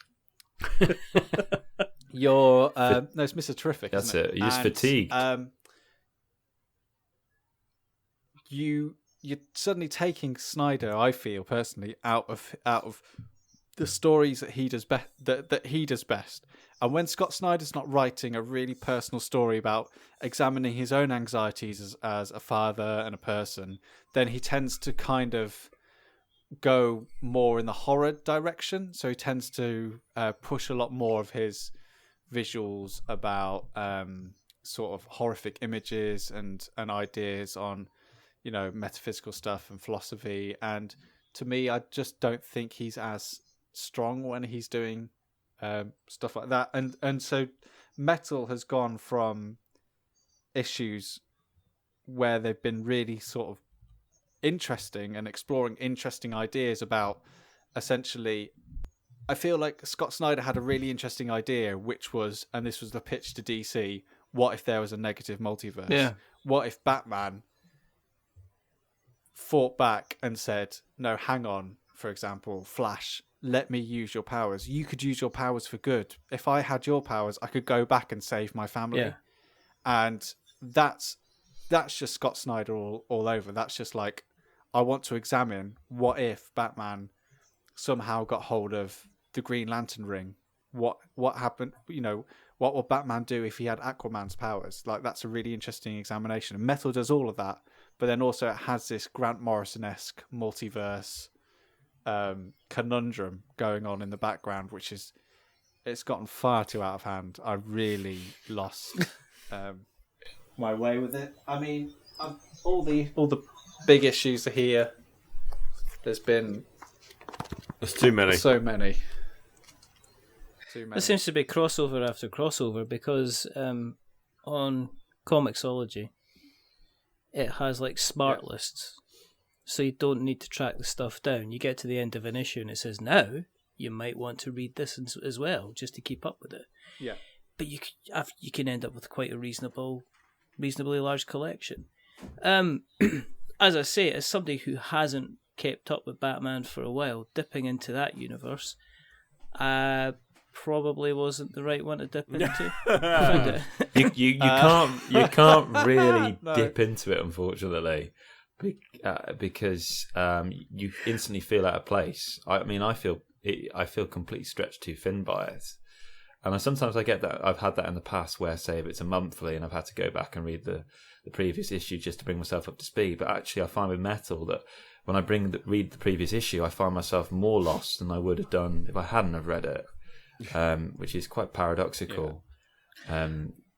You're... no, it's Mr. Terrific, That's isn't it? You're just fatigued. You're suddenly taking Snyder, I feel, personally, out of the stories that he does that he does best. And when Scott Snyder's not writing a really personal story about examining his own anxieties as a father and a person, then he tends to kind of go more in the horror direction. So he tends to push a lot more of his visuals about sort of horrific images and ideas on, you know, metaphysical stuff and philosophy. And to me, I just don't think he's as strong when he's doing stuff like that. And so Metal has gone from issues where they've been really sort of interesting and exploring interesting ideas about, essentially, I feel like Scott Snyder had a really interesting idea, which was, and this was the pitch to DC, what if there was a negative multiverse? Yeah. What if Batman fought back and said, no, hang on, for example, Flash, let me use your powers. You could use your powers for good. If I had your powers, I could go back and save my family. Yeah. And that's just Scott Snyder all over. That's just like, I want to examine what if Batman somehow got hold of the Green Lantern ring. What happened? You know, what would Batman do if he had Aquaman's powers? Like, that's a really interesting examination. And Metal does all of that, but then also it has this Grant Morrison-esque multiverse conundrum going on in the background, which is, it's gotten far too out of hand. I really lost my way with it. I mean, all the big issues are here. There's been too many. So many. There seems to be crossover after crossover, because on Comixology it has like smart lists, so you don't need to track the stuff down. You get to the end of an issue and it says, now you might want to read this as well, just to keep up with it. Yeah. But you can end up with quite a reasonably large collection. As I say, as somebody who hasn't kept up with Batman for a while, dipping into that universe probably wasn't the right one to dip into. You can't really dip into it, unfortunately, because you instantly feel out of place. I mean, I feel completely stretched too thin by it. And sometimes I get that. I've had that in the past where, say, if it's a monthly and I've had to go back and read the previous issue just to bring myself up to speed. But actually, I find with Metal that when I read the previous issue, I find myself more lost than I would have done if I hadn't have read it, which is quite paradoxical. Yeah.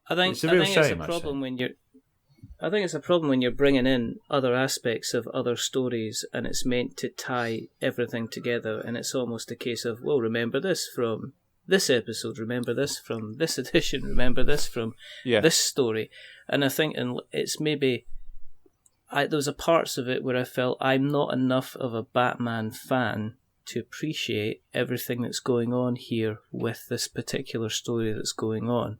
I think it's a real shame. It's a problem when you're. I think it's a problem when you're bringing in other aspects of other stories and it's meant to tie everything together, and it's almost a case of, well, remember this from this episode, remember this from this edition, remember this from this story. And I think it's maybe... there was a parts of it where I felt I'm not enough of a Batman fan to appreciate everything that's going on here with this particular story that's going on.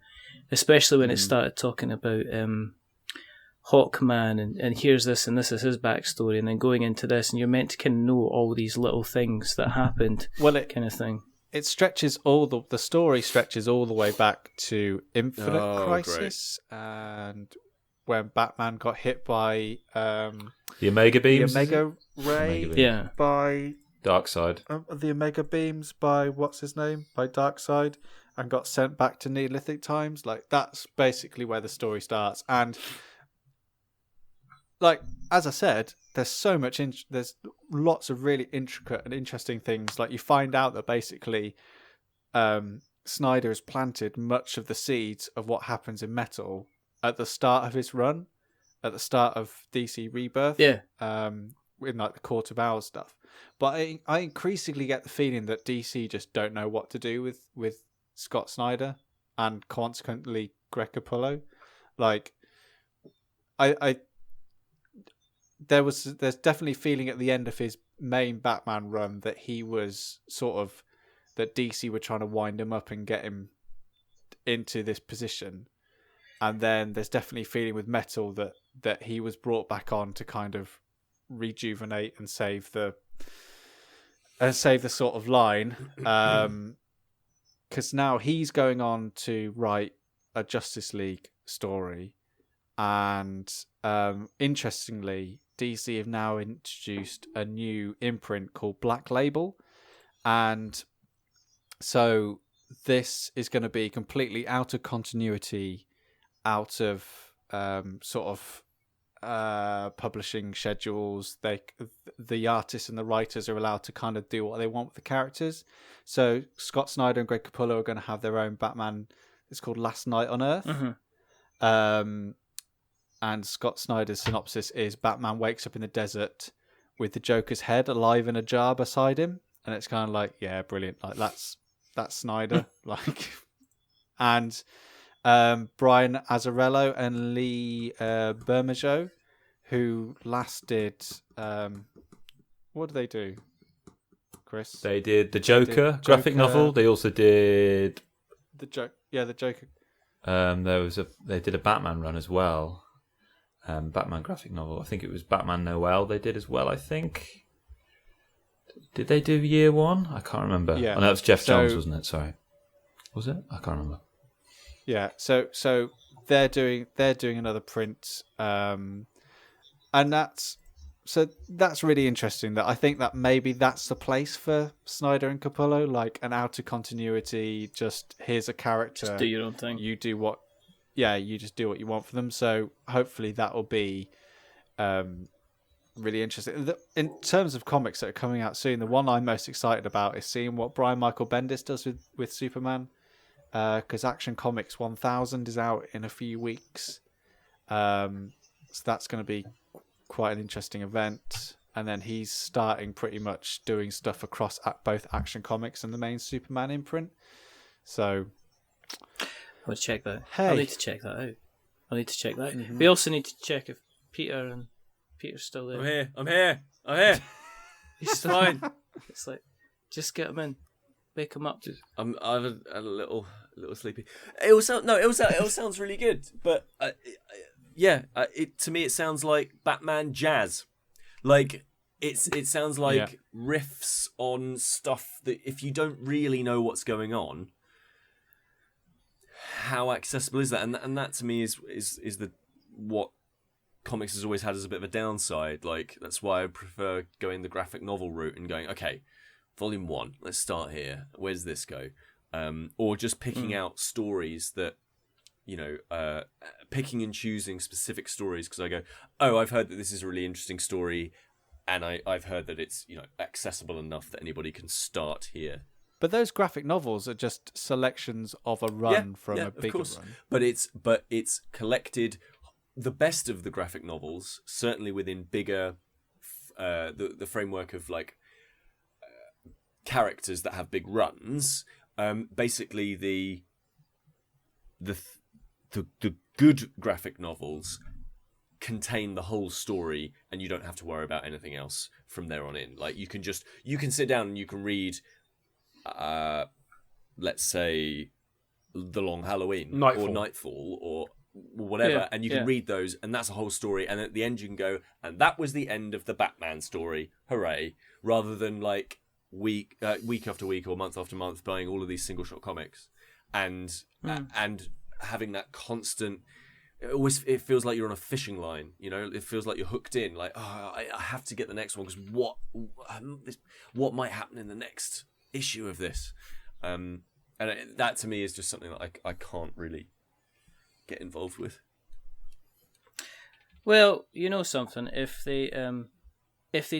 Especially when it started talking about Hawkman and here's this and this is his backstory, and then going into this, and you're meant to kind of know all these little things that happened, kind of thing. It stretches the story stretches all the way back to Infinite Crisis, and when Batman got hit by the Omega Beams, the Omega Ray, by Darkseid, the Omega Beams by what's his name, by Darkseid, and got sent back to Neolithic times. Like, that's basically where the story starts. And like, as I said, there's so much there's lots of really intricate and interesting things. Like, you find out that basically Snyder has planted much of the seeds of what happens in Metal at the start of his run, at the start of DC Rebirth, in like the Court of Owls stuff. But I increasingly get the feeling that DC just don't know what to do with Scott Snyder and consequently Greg Capullo. Like, there's definitely feeling at the end of his main Batman run that he was that DC were trying to wind him up and get him into this position. And then there's definitely feeling with Metal that he was brought back on to kind of rejuvenate and save the sort of line. Because now he's going on to write a Justice League story. And interestingly, DC have now introduced a new imprint called Black Label. And so this is going to be completely out of continuity, out of publishing schedules. The artists and the writers are allowed to kind of do what they want with the characters. So Scott Snyder and Greg Capullo are going to have their own Batman. It's called Last Night on Earth. And Scott Snyder's synopsis is Batman wakes up in the desert with the Joker's head alive in a jar beside him, and it's kind of like, yeah, brilliant. Like, that's Snyder. Like, and Brian Azzarello and Lee Bermejo, who last did what did they do, Chris? They did the Joker graphic novel. They also did the Joker. They did a Batman run as well. Batman graphic novel. I think it was Batman Noel they did as well, I think. Did they do year one? I can't remember. Yeah. Oh, no, it was Jeff Johns, wasn't it? Sorry. Was it? I can't remember. Yeah, so they're doing another print. And that's really interesting. That I think that maybe that's the place for Snyder and Capullo, like an out of continuity, just here's a character. Just do your own thing. You just do what you want for them. So hopefully that will be really interesting. In terms of comics that are coming out soon, the one I'm most excited about is seeing what Brian Michael Bendis does with Superman. Because Action Comics 1000 is out in a few weeks. So that's going to be quite an interesting event. And then he's starting pretty much doing stuff across both Action Comics and the main Superman imprint. So I'll check that. Hey. I'll need to check that out. Mm-hmm. We also need to check if Peter's still there. I'm here. He's still fine. It's like, just get him in. Wake him up. I'm a little sleepy. It all sounds really good, but to me it sounds like Batman jazz. Like it sounds like riffs on stuff that if you don't really know what's going on, how accessible is that? And that to me is the what comics has always had as a bit of a downside. Like, that's why I prefer going the graphic novel route and going, okay, Volume 1, let's start here. Where does this go? Or just picking out stories that, picking and choosing specific stories because I go, oh, I've heard that this is a really interesting story, and I've heard that it's accessible enough that anybody can start here. But those graphic novels are just selections of a run from a bigger run. But it's collected the best of the graphic novels, certainly within bigger the framework of like characters that have big runs, Basically, the good graphic novels contain the whole story, and you don't have to worry about anything else from there on in. Like you can sit down and you can read, let's say, The Long Halloween Nightfall. or Nightfall or whatever, and you can read those, and that's a whole story. And at the end, you can go, and that was the end of the Batman story. Hooray! Rather than like week after week or month after month buying all of these single shot comics, and having that constant. It feels like you're on a fishing line, you know. It feels like you're hooked in. Like, I have to get the next one because what might happen in the next issue of this, and that to me is just something that I can't really get involved with. Well, you know something. If they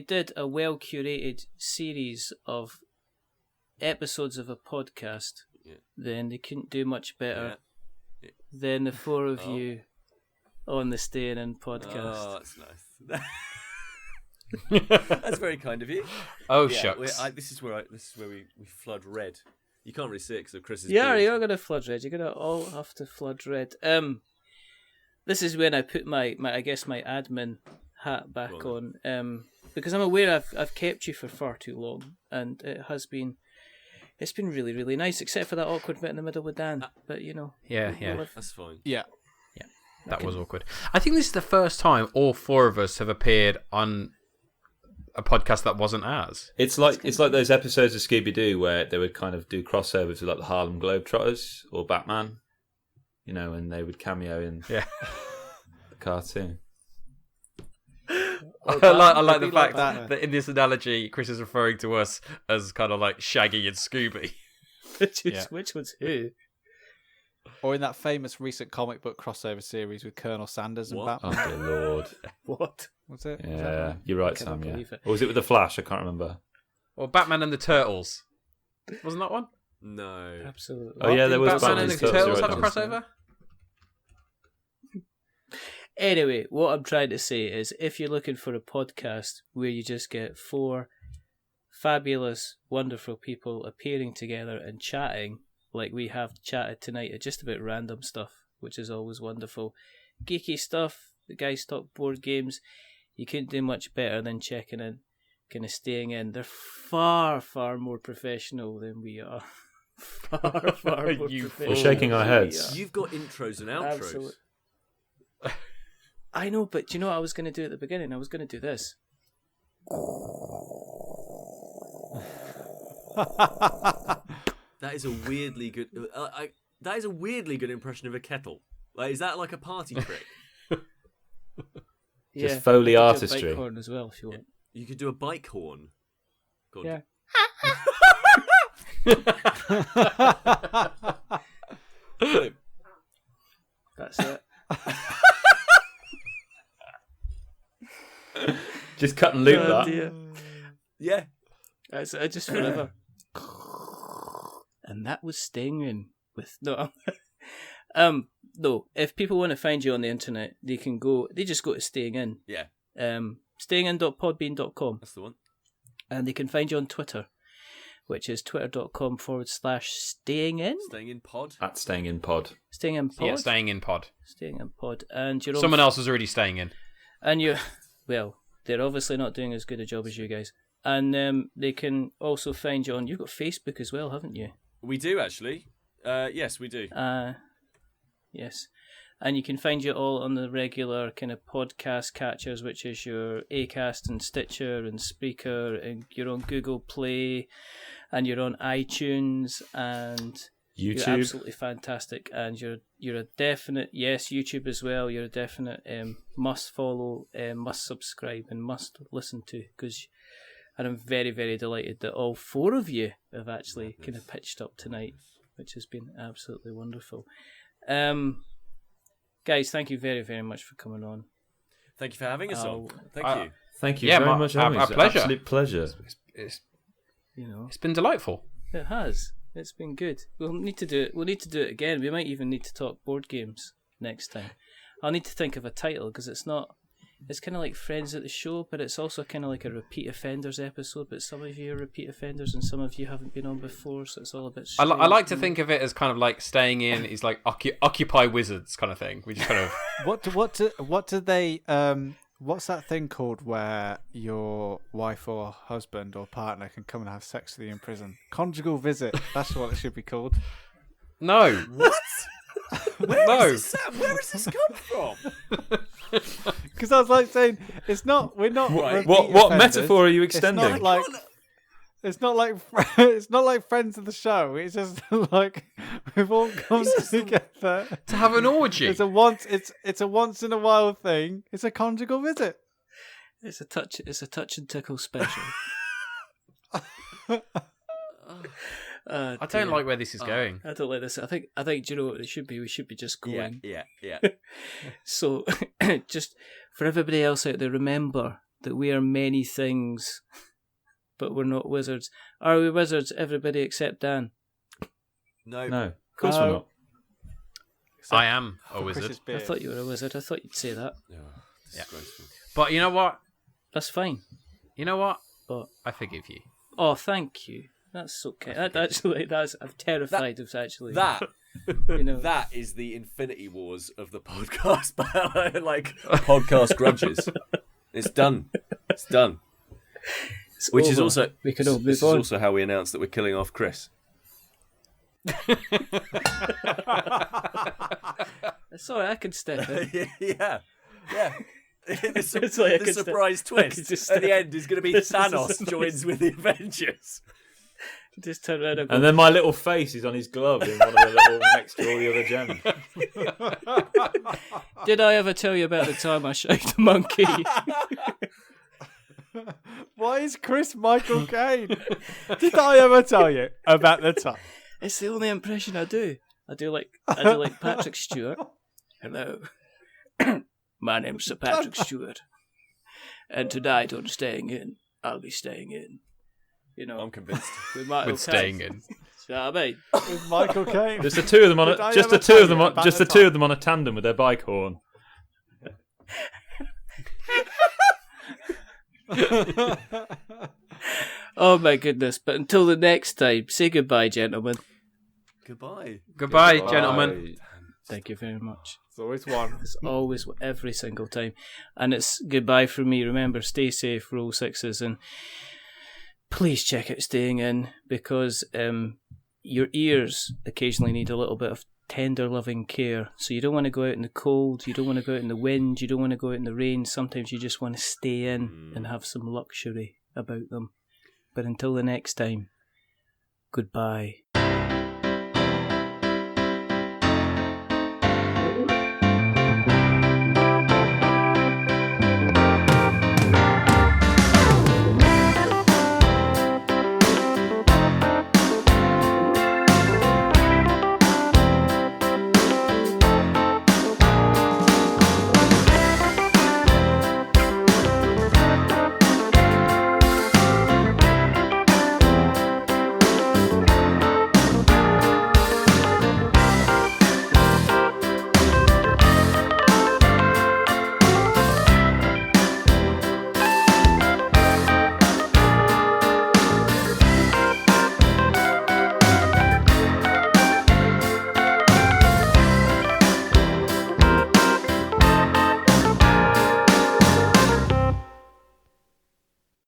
did a well curated series of episodes of a podcast, then they couldn't do much better than the four of you on the Staying In podcast. Oh, that's nice. That's very kind of you. Oh, shucks. This is where we flood red. You can't really see it because of Chris's Yeah, beard. you're going to flood red. You're going to all have to flood red. This is when I put my admin hat back on. Because I'm aware I've kept you for far too long, and it's been really, really nice, except for that awkward bit in the middle with Dan. But you know, Yeah. That's fine. Yeah. That was awkward. I think this is the first time all four of us have appeared on a podcast that wasn't ours. It's like those episodes of Scooby Doo where they would kind of do crossovers with like the Harlem Globetrotters or Batman, you know, and they would cameo in the cartoon. I like the fact that in this analogy, Chris is referring to us as kind of like Shaggy and Scooby. Which one's who? Or in that famous recent comic book crossover series with Colonel Sanders and What? Batman. Oh dear Lord! What? Was it? Yeah, you're right, I cannot Sam. Yeah, believe it. or was it with the Flash? I can't remember. Or Batman and the Turtles. Wasn't that one? No. Absolutely. Oh yeah, there was Batman and the Batman Turtles have a you're right, crossover? Anyway, what I'm trying to say is, if you're looking for a podcast where you just get four fabulous, wonderful people appearing together and chatting like we have chatted tonight, just about random stuff, which is always wonderful, geeky stuff, the guys talk board games, you couldn't do much better than checking in, kind of staying in. They're far, far more professional than we are. Far, far more professional. We're shaking our than we heads. are. You've got intros and outros. Absolutely. I know, but do you know what I was going to do at the beginning? I was going to do this. That is a weirdly good. That is a weirdly good impression of a kettle. Like, is that like a party trick? Just Foley I could do a artistry. bike horn as well, if you want. You could do a bike horn. God. Yeah. That's it. Just cut and loop that. Dear. Yeah. That's just forever. And that was Staying In with no. No. If people want to find you on the internet, they just go to Staying In. Yeah. Stayingin.podbean.com. That's the one. And they can find you on Twitter, which is twitter.com/stayingin. Staying in pod. At Staying In Pod. Staying In Pod. Yeah, staying in pod. Staying In Pod. And you're Someone else is already staying in. And you, well, they're obviously not doing as good a job as you guys. And they can also find you on. You've got Facebook as well, haven't you? We do actually. Yes, we do. Yes. And you can find you all on the regular kind of podcast catchers, which is your Acast and Stitcher and Spreaker, and you're on Google Play, and you're on iTunes, and YouTube. you're absolutely fantastic. And you're a definite, yes, YouTube as well. You're a definite must follow, must subscribe, and must listen to. And I'm very, very delighted that all four of you have actually kind of pitched up tonight, which has been absolutely wonderful. Guys, thank you very, very much for coming on. Thank you for having us on. Thank you. Thank you Yeah, very my- much. our Amy. It's an pleasure. Absolute pleasure. It's been delightful. It has. It's been good. We'll need to do it. We'll need to do it again. We might even need to talk board games next time. I'll need to think of a title because it's not It's kind of like Friends at the Show, but it's also kind of like a repeat offenders episode. But some of you are repeat offenders, and some of you haven't been on before, so it's all a bit strange. I like to think of it as kind of like staying in is like Occupy Wizards kind of thing. We just kind of What do they what's that thing called where your wife or husband or partner can come and have sex with you in prison? Conjugal visit. That's what it should be called. no. What? Where No. has this come from? Because I was like saying, it's not. We're not. Right. repeat What offenders. metaphor are you It's extending? not like. It's not like it's not like Friends of the Show. It's just like we've all come together To have an orgy. It's a once in a while thing. It's a conjugal visit. It's a touch and tickle special. I don't like where this is going. I don't like this. I think. Do you know what it should be? We should be just going. Yeah. So, just for everybody else out there, remember that we are many things, but we're not wizards. Are we wizards? Everybody except Dan. No. No, of course we're not. I am a wizard. Chris's I beard. thought you were a wizard. I thought you'd say that. Oh, disgraceful. But you know what? That's fine. You know what? But I forgive you. oh, thank you. That's okay. I'm terrified of actually. That you know. that is the Infinity Wars of the podcast, like podcast grudges. It's done. It's done. It's Which is over. also we can all this move is on. also how we announce that we're killing off Chris. Sorry, I can step in. yeah. It's like I The could surprise I could twist just at the end is going to be This is Thanos a joins with the Avengers. Just turn around and go. And then my little face is on his glove in one of the little next to all the other gems. Did I ever tell you about the time I shaved a monkey? Why is Chris Michael Caine? Did I ever tell you about the time? It's the only impression I do. I do like Patrick Stewart. Hello. My name's Sir Patrick Stewart. And tonight on Staying In, I'll be staying in. You know, I'm convinced. With staying in. You know what I mean? With Michael Caine. Just the two of them on Did I just the ever two tell of them you on about just the the two time? of them on a tandem with their bike horn. Oh my goodness. But until the next time, say goodbye, gentlemen. Goodbye. Goodbye, gentlemen. Thank you very much. It's always one. It's always every single time. And it's goodbye from me. Remember, stay safe, roll sixes, and please check out Staying In, because your ears occasionally need a little bit of tender loving care. So you don't want to go out in the cold, you don't want to go out in the wind, you don't want to go out in the rain. Sometimes you just want to stay in and have some luxury about them. But until the next time, goodbye.